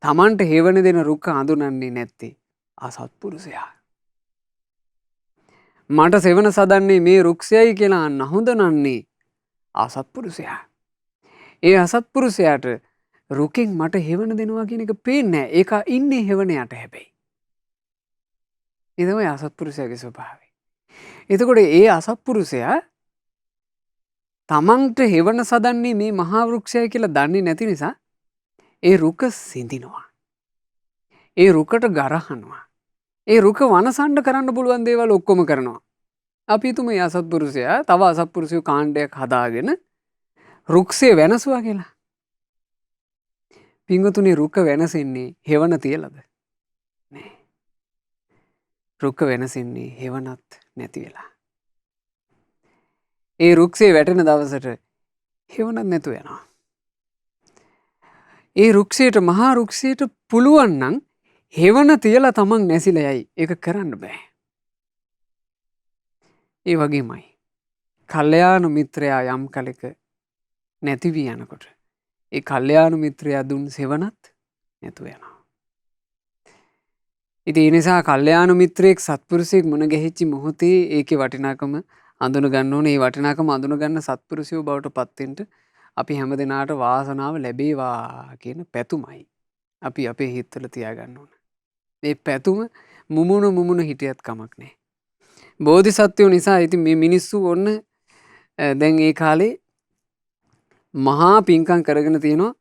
A: Tamanට හෙවන දෙන රුක්ක අඳුනන්නේ නැත්තේ අසත්පුරුෂයා. මට සෙවන සදන්නේ මේ රුක්ෂයයි කියලා නහොඳනන්නේ අසත්පුරුෂයා. ඒ අසත්පුරුෂයාට රුකෙන් මට හෙවන දෙනවා කියන එක පේන්නේ නැහැ. ඒක ඉන්නේ හෙවන යට හැබැයි. ඒ තමයි අසත්පුරුෂයාගේ ස්වභාවය. එතකොට ඒ අසත්පුරුෂයා තමන්ට හෙවන සදන්නේ මේ මහා වෘක්ෂයයි කියලා දන්නේ නැති නිසා ඒ රුක සිඳිනවා. ඒ රුකට ගරහනවා. ඒ රුක වනසන්න කරන්න පුළුවන් දේවල් ඔක්කොම කරනවා. අපි හිතමු මේ අසත්පුරුෂයා තව අසත්පුරුෂයෝ කාණ්ඩයක් හදාගෙන රුක්සේ වෙනසුවා කියලා. පින්වතුනි රුක්ක වෙනසෙන්නේ හෙවණ තියලද? නෑ. රුක්ක වෙනසෙන්නේ හෙවණත් නැති වෙලා. ඒ රුක්සේ වැටෙන දවසට හෙවණත් නැතු වෙනවා. ඒ රුක්ෂයට මහා රුක්ෂයට පුළුවන් නම් හෙවණ තියලා තමන් නැසිලා යයි. ඒක කරන්න බෑ. ඒ වගේමයි. කල්යාණ මිත්‍රයා යම් කලෙක නැති වී යනකොට ඒ කල්යාණ මිත්‍රයා දුන් සෙවණත් නැතු වෙනවා. ඉතින් ඒ නිසා කල්යාණ මිත්‍රයෙක් සත්පුරුෂයෙක් මුණ ගැහිච්ච මොහොතේ ඒකේ වටිනාකම අඳුන ගන්න ඕනේ. ඒ වටිනාකම අඳුන ගන්න සත්පුරුෂයෝ බවට පත් වෙන්න අපි හැමදෙනාට වාසනාව ලැබේවා කියන පැතුමයි අපි අපේ හිතවල තියාගන්න ඕන. මේ පැතුම මුමුණ හිටියත් කමක් නැහැ. බෝධිසත්වයෝ නිසා ඉතින් මේ මිනිස්සු ඔන්න දැන් ඒ කාලේ මහා පින්කම් කරගෙන තියෙනවා.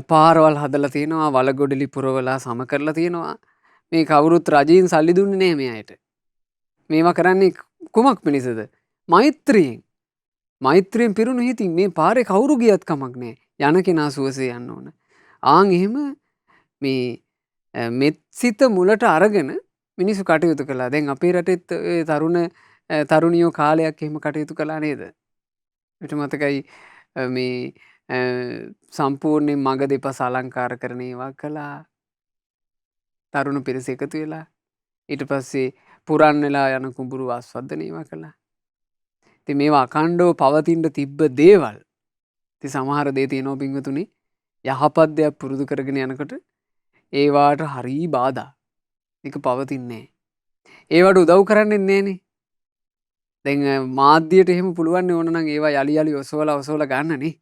A: පාරවල් හදලා තියෙනවා, වලගොඩලි පුරවලා සම කරලා තියෙනවා. මේ කවුරුත් රජයෙන් සල්ලි දුන්නේ නැහැ මේ අයට. මේවා කරන්නේ කුමක් පිණිසද? මෛත්‍රියෙන්. මෛත්‍රියෙන් පිරුණු හිතින් මේ පාරේ කවුරු ගියත් කමක් නැහැ. යන කෙනා සුවසේ යන්න ඕන. ආන් එහෙම මේ මෙත්සිත මුලට අරගෙන මිනිස්සු කටයුතු කළා. දැන් අපේ රටෙත් තරුණියෝ කාලයක් එහෙම කටයුතු කළා නේද? මට මතකයි මේ සම්පූර්ණයෙන් මග දෙපස අලංකාර කරන ඒවා කළා. තරුණ පිරිස එකතු වෙලා ඊට පස්සේ පුරන් වෙලා යන කුඹුරු ආස්වද්දන ඒවා කළා. ඉතින් මේවා අඛණ්ඩව පවතින්න තිබ්බ දේවල්. ඉතින් සමහර දේ තියෙනවා පින්වතුනි යහපත් දෙයක් පුරුදු කරගෙන යනකොට ඒවාට හරි බාධා. ඒක පවතින්නේ නැහැ. ඒවට උදව් කරන්නේ නැහනේ. දැන් මාධ්‍යයට එහෙම පුළුවන් ඕන නම් ඒවා යලි ඔසවලා ගන්නනේ.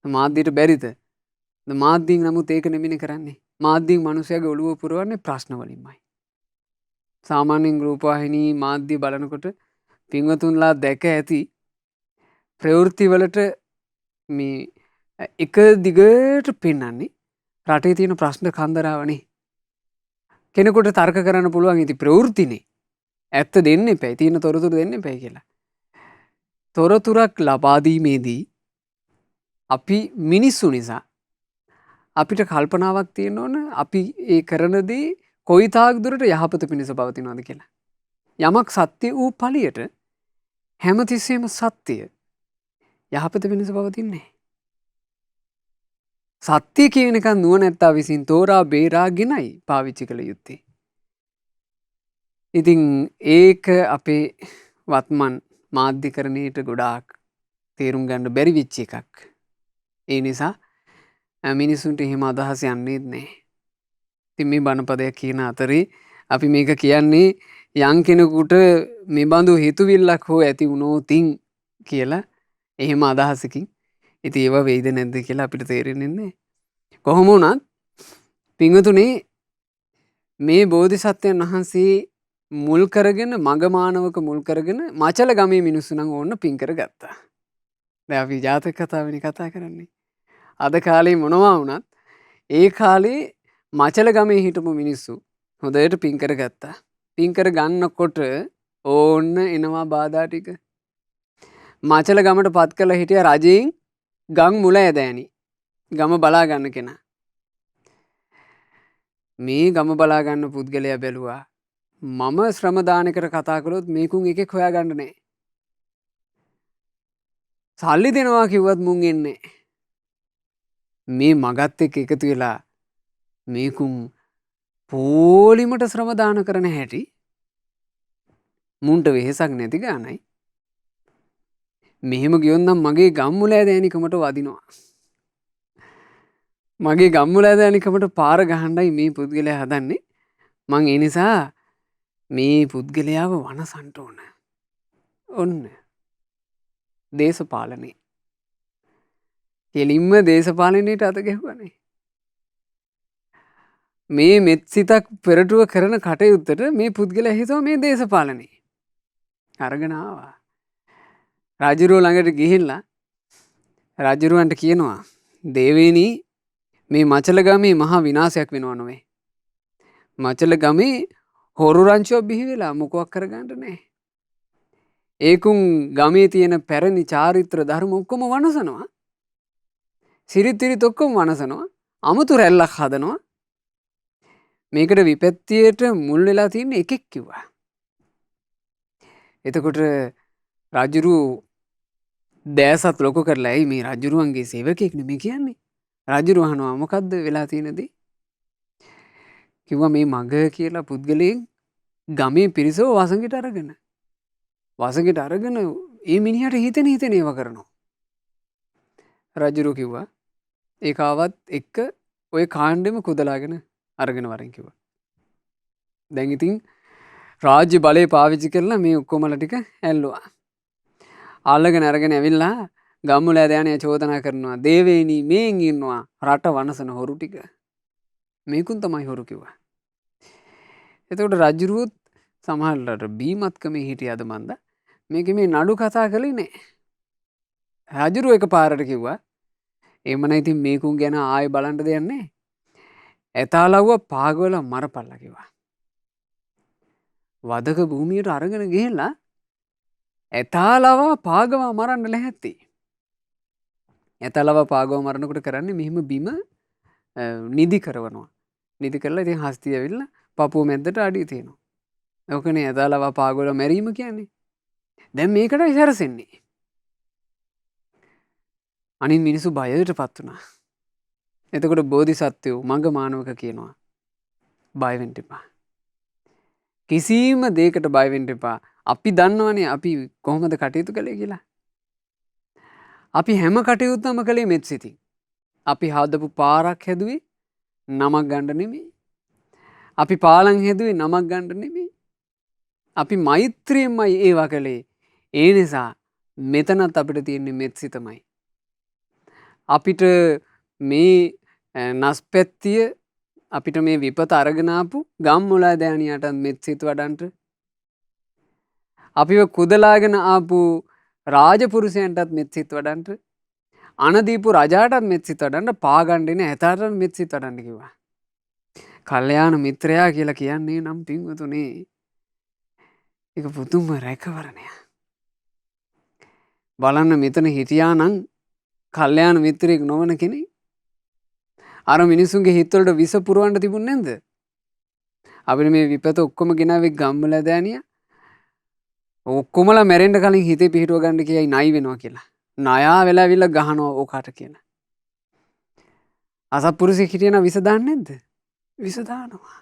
A: මාධ්‍යයට බැරිද? මාධ්‍යයෙන් නමුත් ඒක නෙමෙයි කරන්නේ. මාධ්‍යයෙන් මිනිස්සුගේ ඔළුව පුරවන්නේ ප්‍රශ්න වලින්මයි. සාමාන්‍යයෙන් රූපවාහිනී මාධ්‍ය බලනකොට පින්වතුන්ලා දැක ඇති ප්‍රවෘත්ති වලට මේ එක දිගට පෙන්වන්නේ රටේ තියෙන ප්‍රශ්න කන්දරාවනේ. කෙනෙකුට තර්ක කරන්න පුළුවන් ඉතින් ප්‍රවෘත්තිනේ. ඇත්ත දෙන්න එපයි. තියෙන තොරතුරු දෙන්න එපයි කියලා. තොරතුරක් ලබා දීමේදී අපි මිනිස්සු නිසා අපිට කල්පනාවක් තියෙන්න ඕන අපි ඒ කරන දේ කොයි තාක් දුරට යහපත පිණිස පවතිනවද කියලා. යමක් සත්‍ය වූ ඵලියට හැමතිස්සෙම සත්‍ය යහපත පිණිස පවතින්නේ නැහැ. සත්‍ය කියන එක නුවණැත්තා විසින් තෝරා බේරාගෙනයි පාවිච්චි කළ යුත්තේ. ඉතින් ඒක අපේ වත්මන් මාධ්‍යකරණයට ගොඩාක් තේරුම් ගන්න බැරි වෙච්ච එකක්. ඒ නිසා මිනිසුන්ට එහෙම අදහස් යන්නේ නැහැ. ඉතින් මේ බණපදයක් කියන අතරේ අපි මේක කියන්නේ යම් කෙනෙකුට මේ බඳු හිතුවිල්ලක් හෝ ඇති වුණොතින් කියලා එහෙම අදහසකින්. ඉතින් ඒව වෙයිද නැද්ද කියලා අපිට තේරෙන්නේ නැහැ. කොහොම වුණත් පින්වතුනි මේ බෝධිසත්වයන් වහන්සේ මුල් කරගෙන මගමානවක මුල් කරගෙන මචල ගමේ මිනිස්සු නම් ඕන්න පින් කරගත්තා. දැන් අපි ජාතක කතාවනේ කතා කරන්නේ. අද කාලේ මොනවා වුණත් ඒ කාලේ මචල ගමේ හිටපු මිනිස්සු හොඳට පින් කරගත්තා. පින් කර ගන්නකොට ඕන්න එනවා බාධා ටික. මචල ගමට පත් කළා හිටිය රජයෙන් ගම් මුල ඇදෑනි. ගම බලා ගන්න කෙනා. මේ ගම බලා ගන්න පුද්ගලයා බැලුවා මම ශ්‍රම දානයකට කතා කළොත් මේකුන් එකෙක් හොයාගන්න නැහැ. සල්ලි දෙනවා කිව්වත් මුන් එන්නේ නැහැ. මේ මගත් එක්ක එකතු වෙලා මේකුන් පොලිමට ශ්‍රම දාන කරන හැටි මුන්ට වෙහෙසක් නැති ගානයි. මෙහෙම ගියොත් නම් මගේ ගම්මුල ඇදෑනිකමට වදිනවා. මගේ ගම්මුල ඇදෑනිකමට පාර ගහන්නයි මේ පුද්ගලයා හදන්නේ. මං ඒ නිසා මේ පුද්ගලයාව වනසන්න ඕන. ඔන්න දේශපාලනේ. කෙලින්ම දේශපාලනයට අත ගැහුවනේ. මේ මෙත්සිතක් පෙරටුව කරන කටයුත්තට මේ පුද්ගලයා හිතුවා මේ දේශපාලනේ. අරගෙන ආවා. රජුරුව ළඟට ගිහිල්ලා රජුරුවන්ට කියනවා දේවේනි මේ මචල ගමේ මහා විනාශයක් වෙනවා නොවේ. මචල ගමේ හොරු රංචුවක් බිහි වෙලා මොකක් කරගන්න නැහැ. ඒකුන් ගමේ තියෙන පැරණි චාරිත්‍ර ධර්ම ඔක්කොම වනසනවා. සිරිත් විරිත් ඔක්කොම වනසනවා. අමුතු රැල්ලක් හදනවා. මේකට විපත්තියට මුල් වෙලා තියෙන එකෙක් කිව්වා. එතකොට රජුරු දෑසත් ලොකු කරලා ඇයි මේ රජුරුවන්ගේ සේවකයෙක් නෙමෙයි කියන්නේ. රජුරු අහනවා මොකද්ද වෙලා තියෙන දේ? කිව්වා මේ මග කියලා පුද්ගලයෙක් ගමේ පිරිසව වසඟයට අරගෙන. වසඟයට අරගෙන ඒ මිනිහට හිතෙන ඒව කරනවා. රජුරු කිව්වා ඒක ආවත් එක්ක ඔය කාණ්ඩෙම කුදලාගෙන අරගෙන වරෙන් කිව්වා. දැන් ඉතින් රාජ්‍ය බලය පාවිච්චි කරලා මේ ඔක්කොමලා ටික ඇල්ලුවා. අල්ලගෙන අරගෙන ඇවිල්ලා ගම්මුල ඇදයන්ය චෝදනා කරනවා. දේවේනි මේන් ඉන්නවා රට වනසන හොරු ටික. මේකුන් තමයි හොරු කිව්වා. එතකොට රජුරුවත් සමහරවිට බීමත්කමේ හිටියද මන්ද මේක මේ නඩු කතා කළේ නෑ. රජුරුව එකපාරට කිව්වා එහෙම නම් ඉතින් මේකුන් ගැන ආයෙ බලන්න දෙයක් නෑ. ඇතාලව්ව පාගවල මරපල්ලා කිව්වා. වදක භූමියට අරගෙන ගිහිල්ලා ඇතාලව පාගවා මරන්න ලැහැත්ති. ඇතාලව පාගව මරනකොට කරන්නේ මෙහෙම බිම නිදි කරවනවා. නිදි කරලා ඉතින් හස්තිය ඇවිල්ලා පපුව මැද්දට අඩිය තියෙනවා. ඕකනේ ඇතාලව පාගවල මැරීම කියන්නේ. දැන් මේකටයි සැරසෙන්නේ. අනිත් මිනිස්සු බයයටපත් වුණා. එතකොට බෝධිසත්වයෝ මඟ මානවක කියනවා බය වෙන්න එපා. කිසිම දෙයකට බය වෙන්න එපා. අපි දන්නවනේ අපි කොහොමද කටයුතු කළේ කියලා. අපි හැම කටයුත්තම කළේ මෙත් සිතින්. අපි හදපු පාරක් හැදුවේ නමක් ගන්න නෙමෙයි. අපි පාලම් හැදුවේ නමක් ගන්න නෙමෙයි. අපි මෛත්‍රියෙන්මයි ඒවා කළේ. ඒ නිසා මෙතනත් අපිට තියෙන්නේ මෙත් සිතමයි. අපිට මේ නස්පැත්තිය අපිට මේ විපත අරගෙන ආපු ගම්මුලා දෑනියටත් මෙත් සිත වඩන්ට අපිව කුදලාගෙන ආපු රාජපුරුෂයන්ටත් මෙත් සිත වඩන්ට අනදීපු රජාටත් මෙත් සිත වඩන්ට පාගණ්ඩින ඇතාටත් මෙත් සිත වඩන්න කිව්වා. කල්යාණ මිත්‍රයා කියලා කියන්නේ නම් පින්වතුනේ ඒක පුදුම රැකවරණයක්. බලන්න මෙතන හිටියා නම් කල්යාණ මිත්‍රයෙක් නොවන කෙනෙක් අර මිනිසුන්ගේ හිතවලට විස පුරවන්න තිබුණේ නැද්ද? අපිට මේ විපත ඔක්කොම ගෙනාවේ ගම්වල දෑනියා. ඔක්කොමලා මැරෙන්න කලින් හිතේ පිහිටුව ගන්න කියයි ණයි වෙනවා කියලා. ණයා වෙලා ඇවිල්ලා ගහනවා ඕකට කියලා. අසත්පුරුෂයෙක් හිටියනම් විස දාන්නේ නැද්ද? විස දානවා.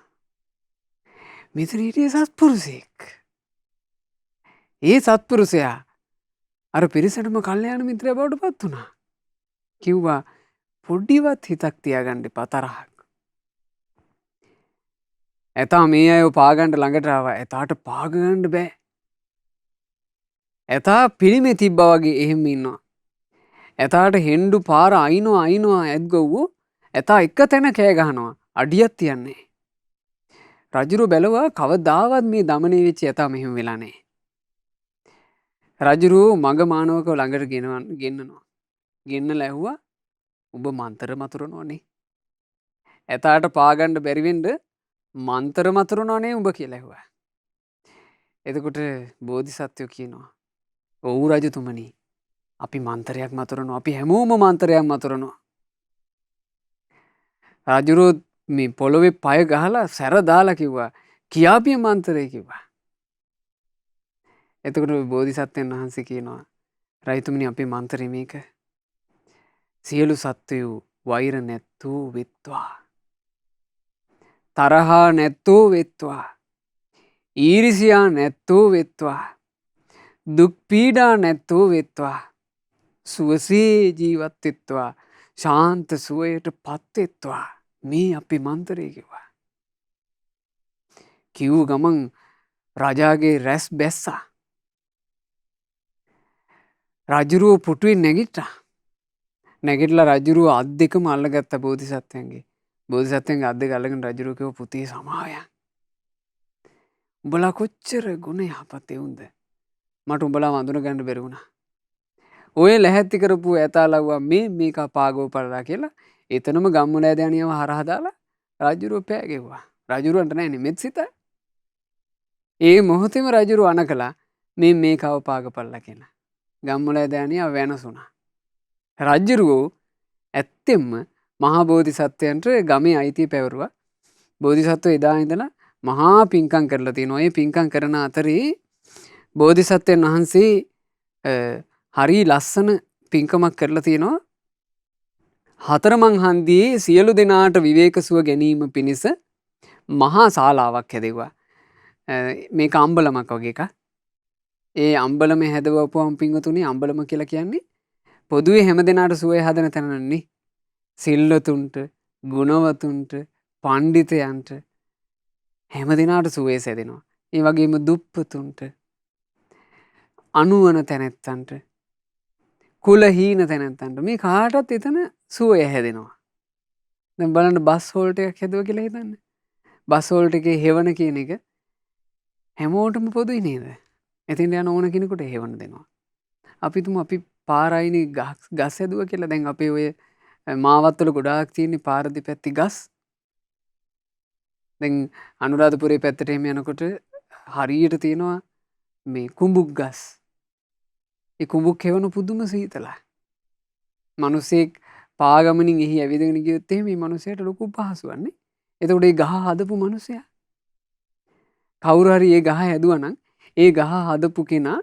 A: මෙතන හිටියේ සත්පුරුෂයෙක්. ඒ සත්පුරුෂයා අර පිරිසටම කල්යාණ මිත්‍රයා බවට පත් වුණා. කිව්වා පොඩ්ඩිවත් හිතක් තියාගන්න එපා තරහක්. ඇතා මේ අයව පාගන්න ළඟට ආවා. ඇතාට පාගන්න බෑ. ඇතා පිළිමේ තිබ්බා වගේ එහෙම ඉන්නවා. ඇතාට හෙන්ඩු පාර අයිනවා ඇත්ගොව්වෝ ඇතා එක තැන කෑ ගහනවා. අඩියක් තියන්නේ. රජුරු බැලුවා කවදාවත් මේ දමනය වෙච්ච ඇතා මෙහෙම වෙලා නැහැ. රජුරු මග මානවකව ළඟට ගෙන්නනවා. ගෙන්නලා ඇහුවා ඔබ මන්තර මතුරනවනේ. ඇතාට පාගන්න බැරි වෙන්න මන්තර මතුරනවනේ උඹ කියලා ඇහුවා. එතකොට බෝධිසත්වෝ කියනවා ඔව් රජතුමනි අපි මන්තරයක් මතුරනවා. අපි හැමෝම මන්තරයක් මතුරනවා. රජුරු මේ පොළොවේ පය ගහලා සැර දාලා කිව්වා කියාපිය මන්තරය කිව්වා. එතකොට බෝධිසත්වයන් වහන්සේ කියනවා රජතුමනි අපේ මන්තරේ මේක. සියලු සත්වයෝ වෛර නැත්තෝ වෙත්වා. තරහා නැත්තෝ වෙත්වා. ඊරිසියා නැත්තෝ වෙත්වා. දුක් පීඩා නැත්තෝ වෙත්වා. සුවසේ ජීවත් වෙත්වා. ශාන්ත සුවයට පත් වෙත්වා. මේ අපි මන්තරේ කිව්වා. කිව් ගමන් රජාගේ රැස් බැස්සා. රජුරුව පුටුවෙන් නැගිට්ටා. නැගිටලා රජුරුව අත් දෙකම අල්ලගත්ත බෝධිසත්වයන්ගේ. බෝධිසත්වයන්ගේ අත් දෙක අල්ලගෙන රජුරුව කිව්වා පුතේ සමාවයන්. උඹලා කොච්චර ගුණ යහපත් එවුන්ද? මට උඹලා වඳුන ගන්න බැරි වුණා. ඔය ලැහැත්ති කරපු ඇතාලව්වා මේක පාගෝ පළලා කියලා එතනම ගම්මුල ඇදයන්යව හරහා දාලා රජුරුව පෑගෙව්වා. රජුරුවන්ට නෑනේ මෙත් සිත. ඒ මොහොතේම රජුරුව අනකලා මේ කව පාගපල්ලා කියලා. ගම්මුල දෑනිය වෙනසුණා. රජ්ජුරුවෝ ඇත්තෙම්ම මහා බෝධිසත්වයන්ට ගමේ අයිතිය පැවරුවා. බෝධිසත්ව එදා ඉඳලා මහා පින්කම් කරලා තියෙනවා. ඒ පින්කම් කරන අතරේ බෝධිසත්වයන් වහන්සේ හරි ලස්සන පින්කමක් කරලා තියෙනවා. හතරමං හන්දියේ සියලු දෙනාට විවේක සුව ගැනීම පිණිස මහා ශාලාවක් හැදෙව්වා. මේක අම්බලමක් වගේ එකක්. ඒ අම්බලම හැදවපුවම පින්වතුනි අම්බලම කියලා කියන්නේ පොදුවේ හැම දෙනාට සුවය හදන තැනන්නේ. සිල්වතුන්ට, ගුණවතුන්ට, පණ්ඩිතයන්ට හැම දෙනාට සුවය සැදෙනවා. ඒ වගේම දුප්පතුන්ට, අනුවන තැනැත්තන්ට, කුලහීන තැනැත්තන්ට මේ කාටත් එතන සුවය හැදෙනවා. දැන් බලන්න බස් හෝල්ට් එකක් හැදුවා කියලා හිතන්න. බස් හෝල්ට් එකේ හෙවන කියන එක හැමෝටම පොදුයි නේද? එතින් යන ඕන කෙනෙකුට හෙවන දෙනවා. අපි තුමු අපි පාරයිනේ ගස් හැදුවා කියලා. දැන් අපේ ඔය මාවත්වල ගොඩාක් තියෙන පාර දෙපැත්තේ ගස්. දැන් අනුරාධපුරේ පැත්තට එහෙම යනකොට හරියට තියෙනවා මේ කුඹුක් ගස්. ඒ කුඹුක් හෙවන පුදුම සීතලයි. මිනිස්සෙක් පාගමනින් එහි ඇවිදගෙන ගියොත් එහෙම මේ මිනිසයාට ලොකු පහසුවක් නේ. එතකොට ඒ ගහ හදපු මිනිසයා කවුරු හරි ඒ ගහ හැදුවා නම් ඒ ගහ හදපු කෙනා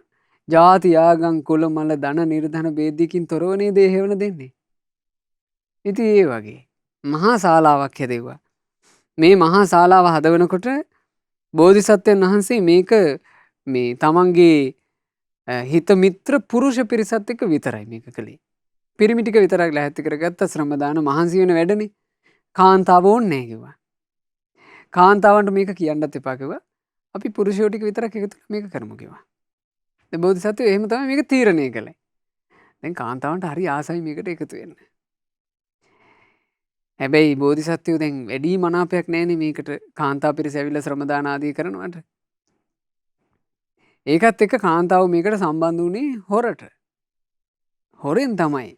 A: ජාති ආගම් කුල මල ධන නිර්ධන ભેදයකින් තොරව නේද හේවන දෙන්නේ. ඉතින් ඒ වගේ මහා ශාලාවක් හැදෙව්වා. මේ මහා ශාලාව හදවනකොට බෝධිසත්වයන් වහන්සේ මේක මේ තමන්ගේ හිත මිත්‍ර පුරුෂ පිරිසත් එක්ක විතරයි මේක කළේ. පිරිමි ටික විතරක් ලැහැත්ති කරගත්ත ශ්‍රම දාන මහන්සි වෙන වැඩනේ. කාන්තාව ඕනේ නැහැ කිව්වා. කාන්තාවන්ට මේක කියන්නත් එපා කිව්වා. අපි පුරුෂයෝ ටික විතරක් එකතු කරලා මේක කරමු කිව්වා. දැන් බෝධිසත්වෝ එහෙම තමයි මේක තීරණය කළේ. දැන් කාන්තාවන්ට හරි ආසයි මේකට එකතු වෙන්න. හැබැයි බෝධිසත්වෝ දැන් වැඩි මනාපයක් නැහැනේ මේකට කාන්තා පිරිස ඇවිල්ලා ශ්‍රම දාන ආදී කරනවට. ඒකත් එක්ක කාන්තාව මේකට සම්බන්ධ වුණේ හොරට. හොරෙන් තමයි.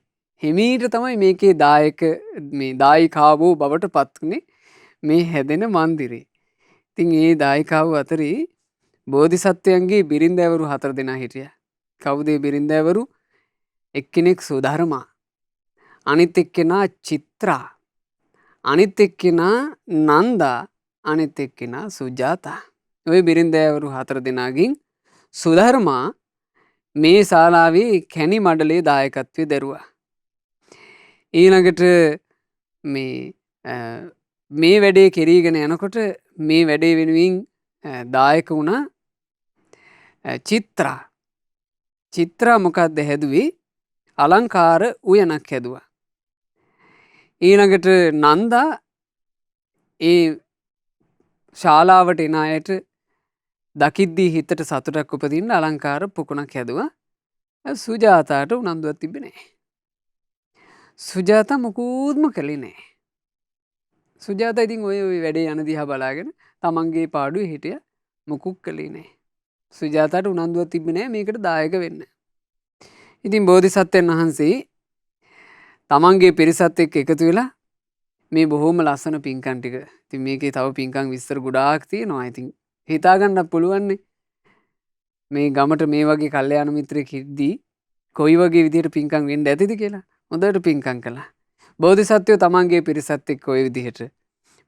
A: හිමීට තමයි මේකේ දායක මේ දායිකාවෝ බවට පත්ුනේ මේ හැදෙන මන්දිරේ. ඉතින් ඒ දායිකාවෝ අතරේ බෝධිසත්වයන්ගේ බිරින්දෑවරු 4 දෙනා හිටියා. කවුද ඒ බිරින්දෑවරු? එක්කෙනෙක් සුධර්මා, අනිත් එක්කෙනා චිත්‍රා, අනිත් එක්කෙනා නන්දා, අනිත් එක්කෙනා සුජාතා. ওই බිරින්දෑවරු 4 දෙනාගෙන් සුධර්මා මේ ශාලාවේ කැණි මඩලේ දායකත්වයේ දරුවා. ඊළඟට මේ වැඩේ කෙරීගෙන යනකොට මේ වැඩේ වෙනුවෙන් දායක වුණා චිත්‍රා. චිත්‍රා මොකක්ද හැදුවේ? අලංකාර උයනක් හැදුවා. ඊළඟට නන්දා ඒ ශාලාවට එන අයට දකිද්දී හිතට සතුටක් උපදින්න අලංකාර පොකුණක් හැදුවා. සුජාතාට උනන්දුවක් තිබ්බේ නැහැ. සුජාතා මොකුත්ම කළේ නැහැ. සුජාතා ඉතින් ඔය වැඩේ යන දිහා බලාගෙන තමන්ගේ පාඩුවේ හිටිය මොකුත් කළේ නැහැ. සුජාතාට උනන්දුවක් තිබ්බේ නැහැ මේකට දායක වෙන්න. ඉතින් බෝධිසත්වයන් වහන්සේ තමන්ගේ පිරිසත් එක්ක එකතු වෙලා මේ බොහොම ලස්සන පින්කම් ටික. ඉතින් මේකේ තව පින්කම් විස්තර ගොඩාක් තියෙනවා. ඉතින් හිතා ගන්නත් පුළුවන් නේ. මේ ගමට මේ වගේ කල්යාණ මිත්‍රයෙක් හිටිද්දී කොයි වගේ විදිහට පින්කම් වෙන්න ඇතිද කියලා. හොඳට පින්කම් කළා. බෝධිසත්වයෝ තමන්ගේ පිරිසත් එක්ක ওই විදිහට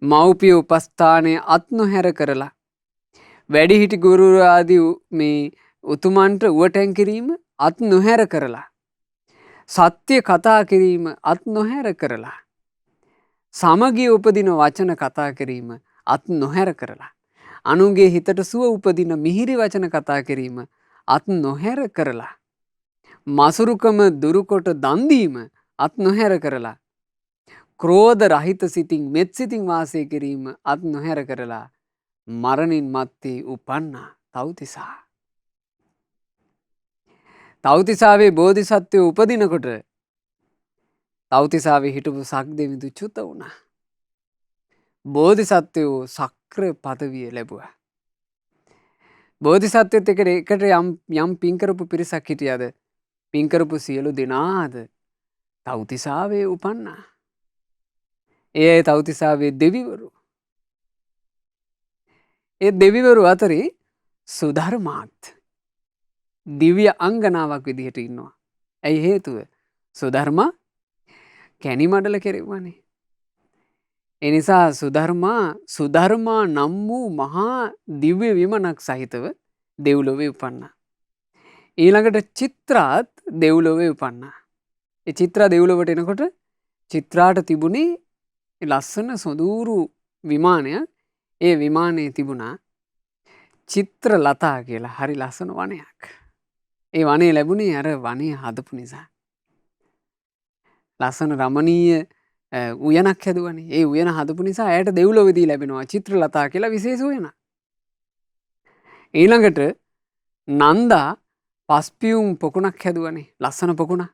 A: මෞපිය උපස්ථානයේ අත් නොහැර කරලා වැඩිහිටි ගුරු ආදී මේ උතුමන්ට උවටැන් කිරීම අත් නොහැර කරලා සත්‍ය කතා කිරීම අත් නොහැර කරලා සමගිය උපදින වචන කතා කිරීම අත් නොහැර කරලා අනුන්ගේ හිතට සුව උපදින මිහිරි වචන කතා කිරීම අත් නොහැර කරලා මසුරුකම දුරුකොට දන් දීම අත් නොහැර කරලා ක්‍රෝධ රහිත සිතින් මෙත් සිතින් වාසය කිරීම අත් නොහැර කරලා මරණින් මත්තේ උපන්නා තව්තිසා. තව්තිසාවේ බෝධිසත්වයෝ උපදිනකොට තව්තිසාවේ හිටපු සක්දෙවිඳු චුත වුණා. බෝධිසත්වයෝ සක්‍ර පදවිය ලැබුවා. බෝධිසත්වයොත් එකට යම් පින්කරපු පිරිසක් හිටියද පින්කරපු සියලු දෙනාද තව්තිසාවේ උපන්නා. ඒ තව්තිසාවේ දෙවිවරු. ඒ දෙවිවරු අතරේ සුධර්මාත් දිව්‍ය අංගනාවක් විදිහට ඉන්නවා. ඇයි හේතුව? සුධර්මා කැණි මඩල කෙරෙව්වනේ. ඒ නිසා සුධර්මා නම් වූ මහා දිව්‍ය විමනක් සහිතව දෙව්ලොවේ උපන්නා. ඊළඟට චිත්‍රාත් දෙව්ලොවේ උපන්නා. ඒ චිත්‍රා දෙව්ලොවට එනකොට චිත්‍රාට තිබුණේ ලස්සන සොඳුරු විමානයක්. ඒ විමානයේ තිබුණා චිත්‍ර ලතා කියලා හරි ලස්සන වනයක්. ඒ වනේ ලැබුණේ අර වනය හදපු නිසා. ලස්සන රමණීය උයනක් හැදුවනේ. ඒ උයන හදපු නිසා ඇයට දෙව්ලොවේදී ලැබෙනවා චිත්‍ර ලතා කියලා විශේෂ උයනක්. ඊළඟට නන්දා පස්පියුම් පොකුණක් හැදුවනේ. ලස්සන පොකුණක්.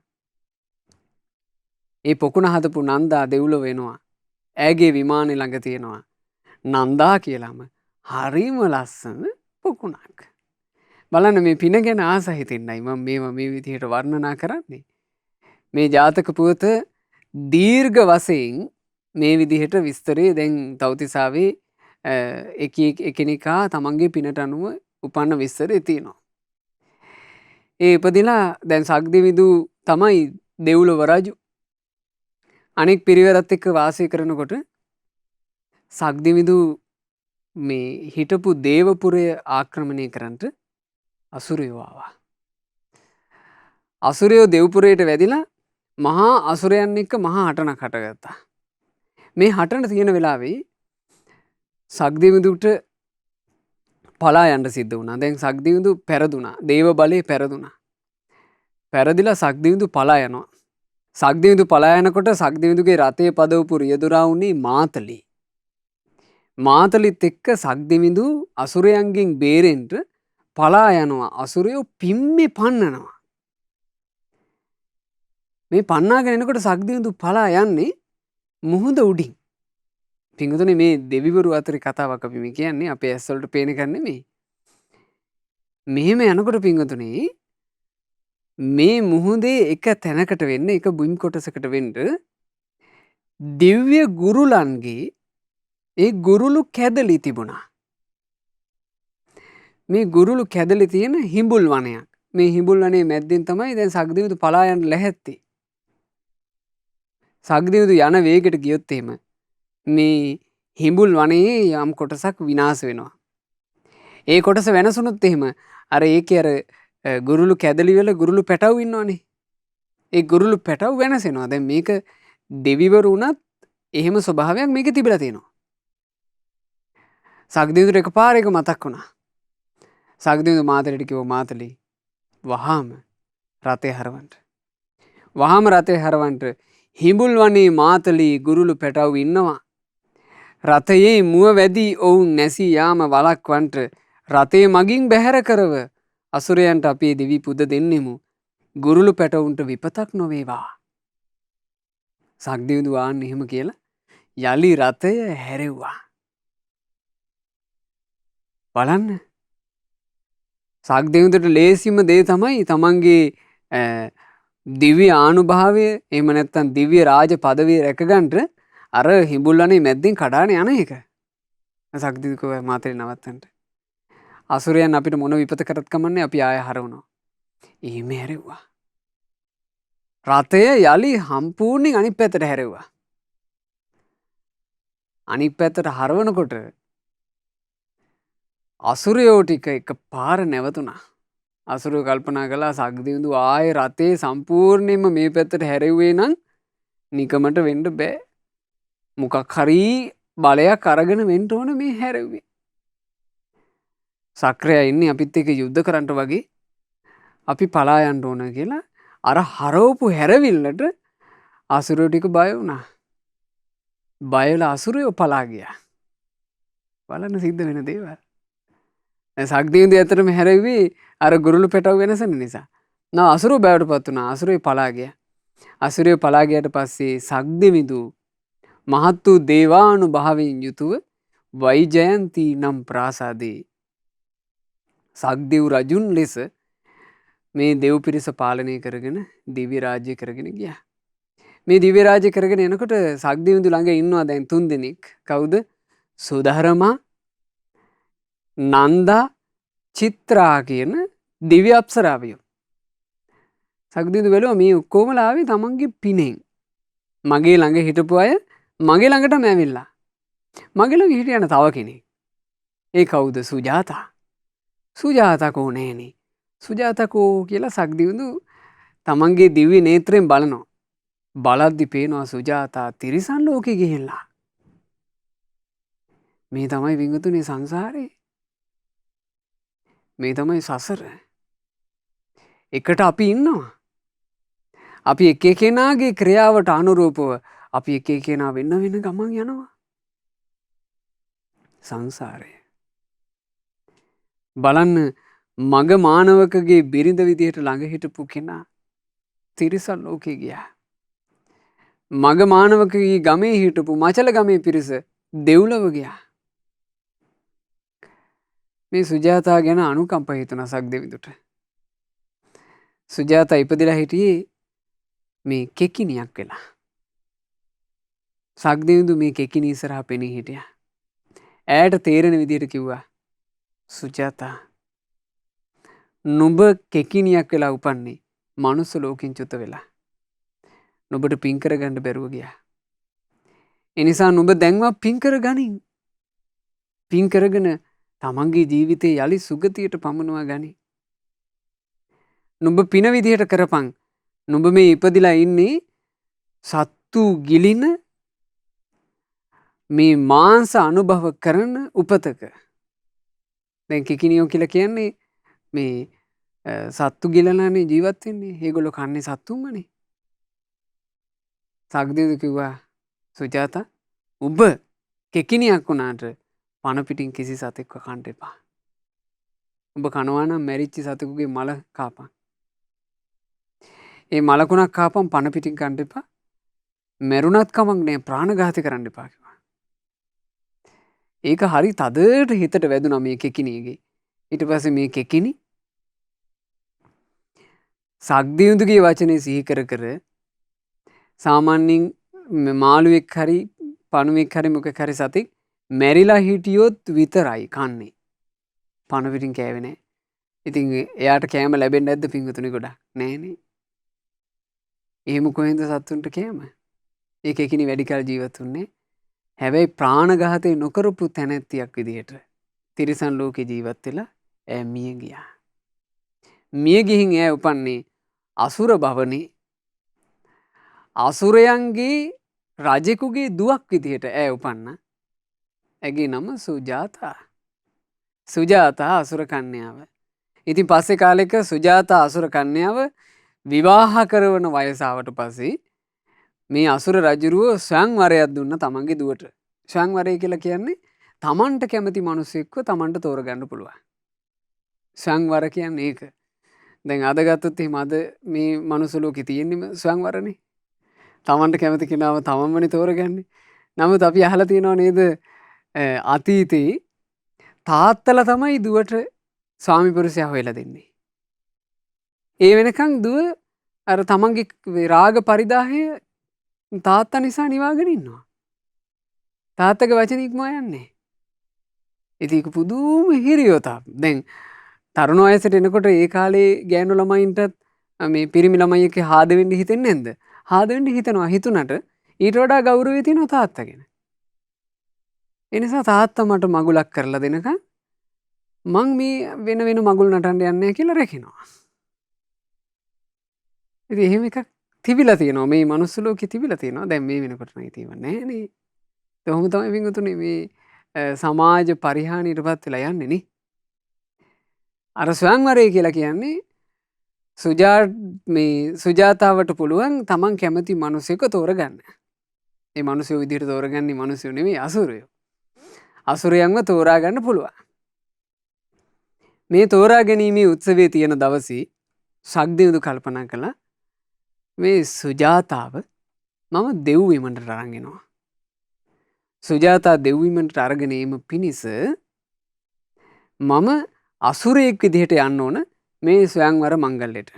A: ඒ පොකුණ හදපු නන්දා දෙව්ලොව වෙනවා. ඇගේ විමානේ ළඟ තියෙනවා නන්දා කියලාම හරිම ලස්සන පොකුණක්. බලන්න මේ පින ගැන ආස හිතෙන්නයි මම මේවා මේ විදිහට වර්ණනා කරන්නේ. මේ ජාතක පුවත දීර්ඝ වශයෙන් මේ විදිහට විස්තරේ දැන් තව්තිසාවේ එකිනෙකා තමන්ගේ පිනට අනුව උපන්න විස්තරේ තියෙනවා. ඒ ඉපදිලා දැන් සක්දිවිදු තමයි දෙව්ලොව රජු. අනෙක් පිරිවරත් එක්ක වාසය කරනකොට සක්දිවිදු මේ හිටපු දේවපුරය ආක්‍රමණය කරන්නට අසුරයෝ ආවා. අසුරයෝ දෙව්පුරයට වැදිලා මහා අසුරයන් එක්ක මහා හටනක් හටගත්තා. මේ හටන තියෙන වෙලාවේ සක්දිවිදුට පලා යන්න සිද්ධ වුණා. දැන් සක්දිවිදු පෙරදුනා. දේව බලේ පෙරදුනා. පෙරදිලා සක්දිවිදු පලා යනවා. සක්දිවිදු පලා යනකොට සක්දිවිදුගේ රථයේ පදවපු රියදුරා වුණේ මාතලි. මාතලිත් එක්ක සක්දිවිදු අසුරයන්ගෙන් බේරෙන්න පලා යනවා. අසුරයෝ පිම්මේ පන්නනවා. මේ පන්නාගෙන එනකොට සක්දිවිදු පලා යන්නේ මුහුද උඩින්. පිංගුතුනේ මේ දෙවිවරු අතරේ කතාවක් අපි මේ කියන්නේ අපේ ඇස් වලට පේන එකක් නෙමෙයි. මෙහෙම යනකොට පිංගුතුනේ මේ මුහුදේ එක තැනකට වෙන්න එක බුම් කොටසකට වෙන්න දිව්‍ය ගුරුලන්ගේ ඒ ගුරුළු කැදලි තිබුණා. මේ ගුරුළු කැදලි තියෙන හිඹුල් වනයක්. මේ හිඹුල් වනේ මැද්දෙන් තමයි දැන් සක්දිවිදු පලා යන්න ලැහැත්තේ. සක්දිවිදු යන වේගයට ගියොත් එහෙම මේ හිඹුල් වනයේ යම් කොටසක් විනාශ වෙනවා. ඒ කොටස වෙනසුනොත් එහෙම අර ඒකේ අර ගුරුළු කැදලි වල ගුරුළු පැටව් ඉන්නවනේ. ඒ ගුරුළු පැටව් වෙනසෙනවා. දැන් මේක දෙවිවරු උනත් එහෙම ස්වභාවයක් මේකේ තිබිලා තියෙනවා. සක්දිවිදුට එකපාර එක මතක් වුණා. සක්දිවිදු මාතලට කිව්වා මාතලි වහාම රථය හරවන්න. වහාම රථය හරවන්න හිඹුල් වනේ මාතලි ගුරුළු පැටව් ඉන්නවා. රථයේ මුව වැදී ඔවුන් නැසී යාම වළක්වන්නට රථයේ මගින් බැහැර කරව අසුරයන්ට අපේ දිවි පුද දෙන්නෙමු. ගුරුළු පැටවුන්ට විපතක් නොවේවා. සක්දිවිදු ආන්න එහෙම කියලා යලි රථය හැරෙව්වා. බලන්න සක්දිවිදුට ලේසිම දේ තමයි තමන්ගේ දිව්‍ය ආනුභාවය එහෙම නැත්නම් දිව්‍ය රාජ පදවිය රැකගන්න අර හිඹුල්වනේ මැද්දෙන් කඩාන යන එක. සක්දිවිදු කිව්වා මාතලේ නවත්තන්න. අසුරයන් අපිට මොන විපත කරත් කමන්නේ අපි ආය හරවනවා. එහෙම හැරෙව්වා. රථය යලි සම්පූර්ණයෙන් අනිත් පැත්තට හැරෙව්වා. අනිත් පැත්තට හරවනකොට අසුරයෝ ටික එකපාර නැවතුණා. අසුරයෝ කල්පනා කළා සක්දිවිදු ආයේ රථේ සම්පූර්ණයෙන්ම මේ පැත්තට හැරෙව්වේ නම් නිකමට වෙන්න බෑ. මොකක් හරි බලයක් අරගෙන වෙන්න ඕන මේ හැරෙව්වේ. සක්‍රයා ඉන්නේ අපිත් එක්ක යුද්ධ කරන්න වගේ අපි පලා යන්න ඕන කියලා අර හරවපු හැරවිල්ලට අසුරයෝ ටික බය වුණා. බය වෙලා අසුරයෝ පලා ගියා. බලන්න සිද්ධ වෙන දේවල්. සක්දිවිදු ඇත්තටම හැරෙව්වේ අර ගුරුළු පැටව වෙනසන නිසා. නා අසුරෝ බයවටපත් වුණා. අසුරයෝ පලා ගියා. අසුරයෝ පලා ගියට පස්සේ සක්දිවිදු මහත් වූ දේවානුභාවයෙන් යුතුව වෛජයන්ති නම් ප්‍රාසාදේ සක්දිව් රජුන් ලෙස මේ දෙව් පිරිස පාලනය කරගෙන දිව්‍ය රාජ්‍ය කරගෙන ගියා. මේ දිව්‍ය රාජ්‍ය කරගෙන යනකොට සක්දිවිදු ළඟ ඉන්නවා දැන් 3 දෙනෙක්. කවුද? සුධර්මා, නන්දා, චිත්‍රා කියන දිව්‍ය අප්සරාවියෝ. සක්දිවිඳු බැලුවා මේ ඔක්කොමලා ආවේ තමන්ගේ පිනෙන්. මගේ ළඟ හිටපු අය මගේ ළඟටම ඇවිල්ලා. මගේ ළඟ හිටියන තව කෙනෙක්. ඒ කවුද? සුජාතා. සුජාතා කෝ නෑනේ. සුජාතා කෝ කියලා සක්දිවිඳු තමන්ගේ දිව්‍ය නේත්‍රයෙන් බලනවා. බලද්දි පේනවා සුජාතා තිරිසන් ලෝකෙ ගිහිල්ලා. මේ තමයි වින්වතුනි සංසාරේ. මේ තමයි සසර. එකට අපි ඉන්නවා. අපි එක කෙනාගේ ක්‍රියාවට අනුරූපව අපි එක කෙනා වෙන වෙන ගමන් යනවා. සංසාරය. බලන්න මග මානවකගේ බිරිඳ විදිහට ළඟ හිටපු කෙනා තිරිසන් ලෝකෙ ගියා. මග මානවකගේ ගමේ හිටපු මචල ගමේ පිරිස දෙව්ලොව ගියා. මේ සුජාතා ගැන අනුකම්ප හිතුණා සක්දෙවිඳුට. සුජාතා ඉපදිලා හිටියේ මේ කෙකිනියක් වෙලා. සක්දෙවිඳු මේ කෙකිනි ඉස්සරහා පෙනී හිටියා. ඈට තේරෙන විදිහට කිව්වා සුජාතා නුඹ කෙකිනියක් වෙලා උපන්නේ මනුස්ස ලෝකෙන් චුත වෙලා. නුඹට පින් කරගන්න බැරුව ගියා. ඒ නිසා නුඹ දැන්වත් පින් කරගනින්. පින් කරගෙන තමන්ගේ ජීවිතේ යලි සුගතියට පමුණවා ගනි. නුඹ පින විදිහට කරපන්. නුඹ මේ ඉපදිලා ඉන්නේ සත්තු ගිලින මේ මාංශ අනුභව කරන උපතක. දැන් කිකිනියෝ කියලා කියන්නේ මේ සත්තු ගිලලානේ ජීවත් වෙන්නේ. ඒගොල්ලෝ කන්නේ සත්තුන්මනේ. සක්දිවිඳු කිව්වා සුජාතා ඔබ කෙකිනියක් වුණාට පණ පිටින් කිසි සතෙක්ව කන්න එපා. ඔබ කනවා නම් මැරිච්ච සතෙකුගේ මල කාපන්. ඒ මලකුණක් කාපන් පණ පිටින් කන්න එපා. මැරුණත් කමක් නෑ ප්‍රාණඝාතය කරන්න එපා කිව්වා. ඒක හරි තදට හිතට වැදුනා මේ කෙකිනියගේ. ඊට පස්සේ මේ කෙකිනි සක්දිවිඳුගේ වචනේ සිහි කර කර සාමාන්‍යයෙන් මාළුවෙක් හරි පණුවෙක් හරි මොකක් හරි සතෙක් මැරිලා හිටියොත් විතරයි කන්නේ. පණ පිටින් කෑවේ නෑ. ඉතින් එයාට කෑම ලැබෙන්නේ නැද්ද පින්වතුනි ගොඩක්? නෑනේ. එහෙම කොහෙන්ද සත්තුන්ට කෑම? ඒක එකිනෙ වැඩි කල ජීවත් වුණේ. හැබැයි ප්‍රාණඝාතය නොකරපු තැනැත්තියක් විදිහට තිරිසන් ලෝකේ ජීවත් වෙලා ඈ මිය ගියා. මිය ගිහින් ඈ උපන්නේ අසුර භවනේ. අසුරයන්ගේ රජෙකුගේ දුවක් විදිහට ඈ උපන්න. ඇගේ නම සුජාතා. සුජාතා අසුර කන්‍යාව. ඉතින් පස්සේ කාලෙක සුජාතා අසුර කන්‍යාව විවාහ කරවන වයසාවට පස්සේ මේ අසුර රජුරුව ස්වයංවරයක් දුන්න තමන්ගේ දුවට. ස්වයංවරය කියලා කියන්නේ තමන්ට කැමති මිනිසෙක්ව තමන්ට තෝරගන්න පුළුවන්. ස්වයංවර කියන්නේ ඒක. දැන් අද ගත්තොත් එහෙම අද මේ මනුස්ස ලෝකේ තියෙන්නේම ස්වයංවරනේ. තමන්ට කැමති කෙනාව තමන්මනේ තෝරගන්නේ. නමුත් අපි අහලා තියෙනව නේද අතීතේ තාත්තලා තමයි දුවට ස්වාමි පුරුෂයා හොයලා දෙන්නේ. ඒ වෙනකන් දුව අර තමන්ගේ රාග පරිදාහය තාත්තා නිසා නිවාගෙන ඉන්නවා. තාත්තගේ වචන ඉක්මවා යන්නේ. ඉතින් ඒක පුදුම හිරියොතක්. දැන් තරුණ වයසට එනකොට ඒ කාලේ ගෑනු ළමයින්ටත් මේ පිරිමි ළමයි එක්ක හාද වෙන්න හිතෙන්නේ නැද්ද? හාද වෙන්න හිතනවා. හිතුණට ඊට වඩා ගෞරවය තියෙනවා තාත්තගෙන. ඒ නිසා තාත්තා මට මගුලක් කරලා දෙනකන් මං මේ වෙන වෙන මගුල් නටන්න යන්නේ කියලා රැකිනවා. ඉතින් එහෙම එකක් තිබිලා තියෙනවා. මේ මනුස්ස ලෝකෙ තිබිලා තියෙනවා. දැන් මේ වෙනකොට නම් ඉතින් නෑනේ. කොහොම තමයි වින්තුනේ මේ සමාජ පරිහානියටපත් වෙලා යන්නේ නේ. අර ස්වයංවරය කියලා කියන්නේ සුජාතාවට පුළුවන් තමන් කැමති මිනිසෙක් තෝරගන්න. ඒ මිනිස්සු විදිහට තෝරගන්නේ මිනිස්සු නෙමෙයි අසුරයෝ. අසුරයන්ව තෝරා ගන්න පුළුවන්. මේ තෝරා ගැනීමේ උත්සවයේ තියෙන දවසේ සක්දිවිඳු කල්පනා කළා මේ සුජාතාව මම දෙව් විමණට අරන් එනවා. සුජාතා දෙව් විමණට අරගෙන එීම පිණිස මම අසුරයෙක් විදිහට යන්න ඕන මේ ස්වයංවර මංගල්‍යයට.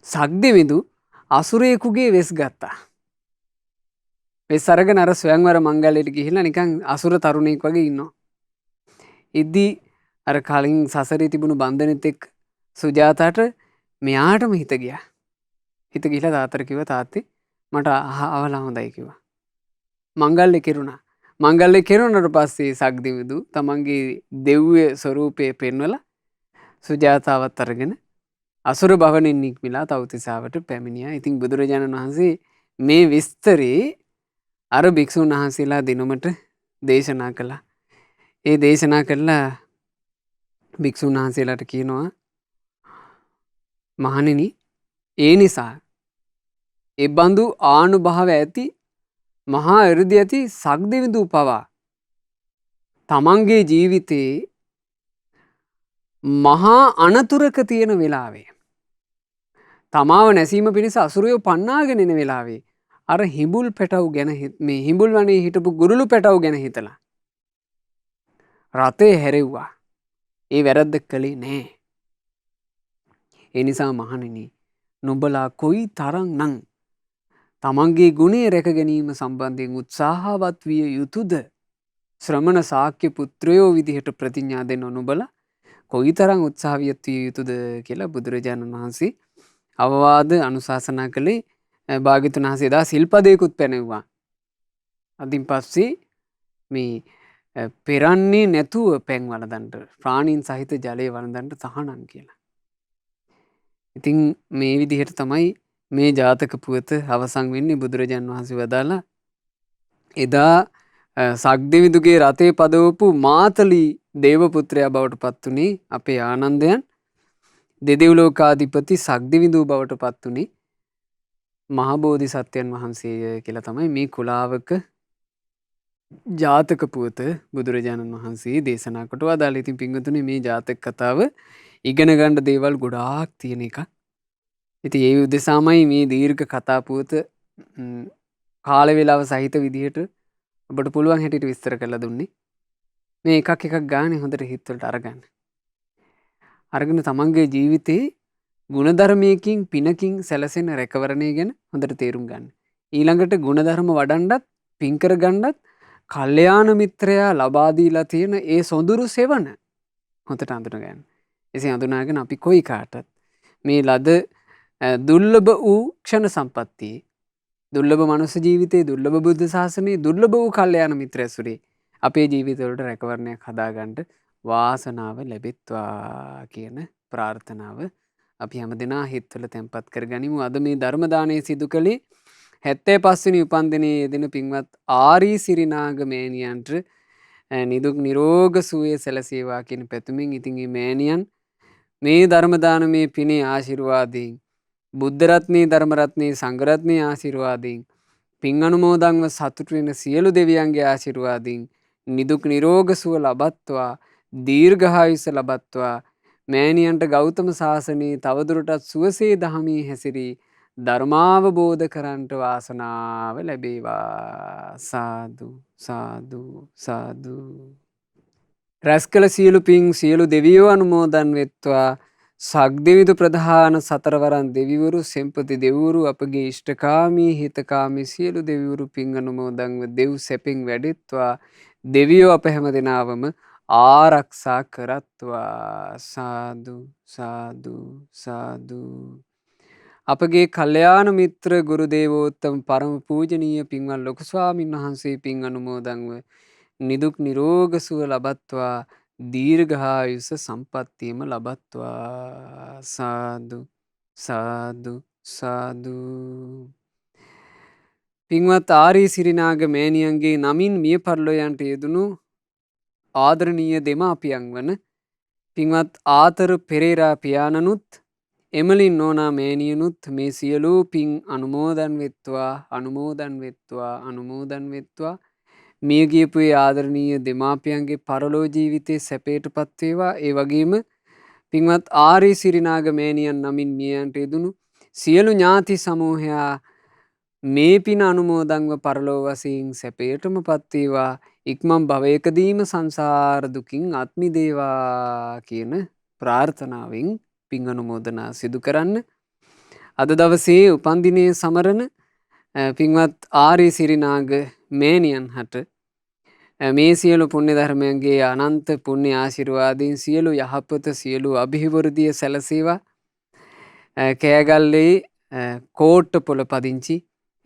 A: සක්දිවිඳු අසුරයෙකුගේ වෙස් ගත්තා. වෙස් අරගෙන අර ස්වයංවර මංගල්‍යයට ගිහිල්ලා නිකන් අසුර තරුණයෙක් වගේ ඉන්නවා. ඉද්දි අර කලින් සසරේ තිබුණු බන්ධනෙත් එක්ක සුජාතාට මෙයාටම හිත ගියා. හිත ගිහලා තාත්තට කිව්වා තාත්තේ මට අවලා හොඳයි කිව්වා. මංගල්‍ය කෙරුණා. මංගල්‍ය කෙරුණාට පස්සේ සක්දිවිදු තමන්ගේ දෙව්‍ය ස්වරූපය පෙන්වලා සුජාතාවත් අරගෙන අසුර භවනෙන් නික්මිලා තව්තිසාවට පැමිණියා. ඉතින් බුදුරජාණන් වහන්සේ මේ විස්තරේ අර භික්ෂුන් වහන්සේලා දිනමට දේශනා කළා. ඒ දේශනා කළා භික්ෂුන් වහන්සේලාට කියනවා මහණෙනි ඒ නිසා ඒ බඳු ආනුභාව ඇති මහා එරුදි ඇති සක්දිවිදු පවා තමන්ගේ ජීවිතේ මහා අනතුරක තියෙන වෙලාවේ තමාව නැසීම පිණිස අසුරයෝ පන්නාගෙන එන වෙලාවේ අර හිඹුල් පැටව් ගැන මේ හිඹුල් වනේ හිටපු ගුරුළු පැටව් ගැන හිතලා රතේ හැරෙව්වා. ඒ වැරද්ද කළේ නෑ. ඒ නිසා මහණෙනි නුඹලා කොයි තරම් නම් තමන්ගේ ගුණය රැක ගැනීම සම්බන්ධයෙන් උත්සාහවත් විය යුතුද? ශ්‍රමණ ශාක්‍ය පුත්‍රයෝ විදිහට ප්‍රතිඥා දෙන්න නුඹලා කොයි තරම් උත්සාහවියත් විය යුතුද කියලා බුදුරජාණන් වහන්සේ අවවාද අනුශාසනා කළේ. භාග්‍යවතුන් වහන්සේ දා සිල්පදයකුත් පැනෙව්වා. අදින් පස්සේ මේ පෙරන්නේ නැතුව පැන් වළඳන්ට ප්‍රාණීන් සහිත ජලය වළඳන්ට තහනම් කියලා. ඉතින් මේ විදිහට තමයි මේ ජාතක පුවත අවසන් වෙන්නේ. බුදුරජාණන් වහන්සේ වදාලා එදා සක්දිවිදුගේ රතේ පදවපු මාතලී දේවපුත්‍රයා බවට පත් වුණේ අපේ ආනන්දයන්. දෙදෙව් ලෝකාධිපති සක්දිවිදු බවට පත් වුණේ මහබෝධි සත්වයන් වහන්සේ කියලා තමයි මේ කුලාවක ජාතක පුවත බුදුරජාණන් වහන්සේ දේශනා කොට වදාළේ. ඉතින් පින්වතුනි මේ ජාතක කතාව ඉගෙන ගන්න දේවල් ගොඩාක් තියෙන එකක්. ඉතින් ඒ උදෙසාමයි මේ දීර්ඝ කතා පුවත කාල වේලාව සහිත විදිහට ඔබට පුළුවන් හැටියට විස්තර කරලා දුන්නේ. මේ එකක් එකක් ගානේ හොඳට හිත වලට අරගන්න. අරගෙන තමන්ගේ ජීවිතේ ගුණධර්මයකින් පිනකින් සැලසෙන රැකවරණය ගැන හොඳට තේරුම් ගන්න. ඊළඟට ගුණධර්ම වඩන්නත් පින් කරගන්නත් කල්යාණ මිත්‍රයා ලබා දීලා තියෙන ඒ සොඳුරු සෙවණ හොඳට අඳුන ගන්න. එසේ අඳුනාගෙන අපි කොයි කාටත් මේ ලද දුර්ලභ වූ ක්ෂණ සම්පත්තියේ දුර්ලභ මනුස්ස ජීවිතයේ දුර්ලභ බුද්ධ ශාසනයේ දුර්ලභ වූ කල්යාණ මිත්‍ර ඇසුරේ අපේ ජීවිතවලට රැකවරණයක් හදාගන්න වාසනාව ලැබෙත්වා කියන ප්‍රාර්ථනාව අපි හැමදෙනා හිත්වල තැන්පත් කරගනිමු. අද මේ ධර්ම දානය සිදු කළේ 75 වෙනි උපන්දිනයේ යෙදෙන පින්වත් ආරී සිරිනාග මෑණියන්ට නිදුක් නිරෝග සුවය සැලසේවා කියන පැතුමින් ඉතින් මේ මෑණියන් මේ ධර්ම දානමේ පිනේ ආශිර්වාදයෙන් බුද්ධ රත්නේ ධර්ම රත්නේ සංඝ රත්නේ ආශිර්වාදයෙන් පින් අනුමෝදන්ව සතුටු වෙන සියලු දෙවියන්ගේ ආශිර්වාදයෙන් නිදුක් නිරෝග සුව ලබත්වා දීර්ඝායුෂ ලබත්වා මෑණියන්ට ගෞතම සාසනයේ තවදුරටත් සුවසේ දහමේ හැසිරී ධර්මාවබෝධ කරන්ට වාසනාව ලැබේවා. සාදු සාදු සාදු. රැස් කළ සියලු පින් සියලු දෙවියෝ අනුමෝදන් වෙත්වා. සක්දිවිදු ප්‍රධාන සතරවරන් දෙවිවරු සෙම්පති දෙවිවරු අපගේ ඉෂ්ඨකාමී හිතකාමී සියලු දෙවිවරු පින් අනුමෝදන්ව දෙව් සැපින් වැඩෙත්වා. දෙවියෝ අප හැම දෙනාවම ආරක්ෂා කරත්වා. සාදු සාදු සාදු. අපගේ කල්යාණ මිත්‍ර ගුරු දේවෝත්තම පරම පූජනීය පින්වත් ලොකු ස්වාමීන් වහන්සේ පින් අනුමෝදන්ව නිදුක් නිරෝග සුව ලබත්වා. දීර්ඝායුෂ සම්පත්තියම ලබත්වා. සාදු සාදු සාදු. පින්වත් ආරී සිරිනාග මෑණියන්ගේ නමින් මිය පරලොව යන්ට යෙදුණු ආදරණීය දෙමාපියන් වන පින්වත් ආතර පෙරේරා පියාණනුත් එමලින් නෝනා මෑණියනුත් මේ සියලු පින් අනුමෝදන් වෙත්වා අනුමෝදන් වෙත්වා අනුමෝදන් වෙත්වා. මිය ගියපු ඒ ආදරණීය දෙමාපියන්ගේ පරලෝ ජීවිතේ සැපයට පත් වේවා. ඒ වගේම පින්වත් ආරී සිරිනාග මෑණියන් නමින් මිය යන්ට යෙදුණු සියලු ඥාති සමූහයා මේ පින අනුමෝදන්ව පරලෝ වශයෙන් සැපයටම පත් වේවා. ඉක්මන් භවයකදීම සංසාර දුකින් අත් මිදේවා කියන ප්‍රාර්ථනාවෙන් පින් අනුමෝදනා සිදු කරන්න. අද දවසේ උපන්දිනයේ සමරන පින්වත් ආරී සිරිනාග මෑණියන් හට මේ සියලු පුණ්‍ය ධර්මයන්ගේ අනන්ත පුණ්‍ය ආශිර්වාදයෙන් සියලු යහපත සියලු අභිවෘද්ධිය සැලසේවා. කෑගල්ලේ කෝට්ට පොළ පදිංචි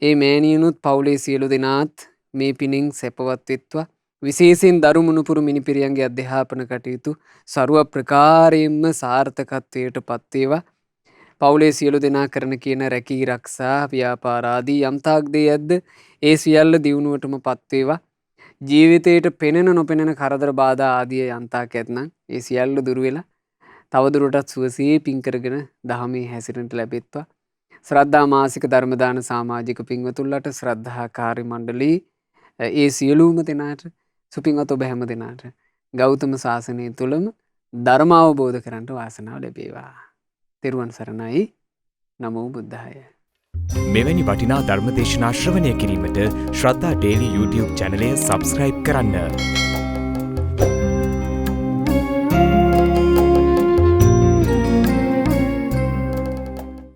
A: ඒ මෑණියනුත් පවුලේ සියලු දෙනාත් මේ පිණින් සැපවත් වෙත්වා. විශේෂයෙන් දරු මුණුපුරු මිනිපිරියන්ගේ අධ්‍යාපන කටයුතු ਸਰව ප්‍රකාරයෙන්ම සාර්ථකත්වයට පත් වේවා. පවුලේ සියලු දෙනා කරන කියන රැකී රක්ෂා ව්‍යාපාර ආදී යම්තාක් දේ ඇද්ද ඒ සියල්ල දියුණුවටම පත් වේවා. ජීවිතයට පෙනෙන නොපෙනෙන කරදර බාධා ආදිය යන්තාක් ඇත්නම් ඒ සියල්ල දුර වෙලා තවදුරටත් සුවසේ පින් කරගෙන දහමේ හැසිරෙන්නට ලැබෙත්වා. ශ්‍රද්ධා මාසික ධර්ම දාන සමාජික පින්වතුන්ලට ශ්‍රද්ධා කාර්ය මණ්ඩලී ඒ සියලුම දෙනාට සුපින්වත් ඔබ හැම දෙනාට ගෞතම සාසනය තුළම ධර්ම අවබෝධ කරන්නට වාසනාව ලැබේවා. තෙරුවන් සරණයි. නමෝ බුද්ධාය.
B: මෙවැනි වටිනා ධර්ම දේශනා ශ්‍රවණය කිරීමට ශ්‍රද්ධා ඩේලි YouTube චැනලය සබස්ක්‍රයිබ් කරන්න.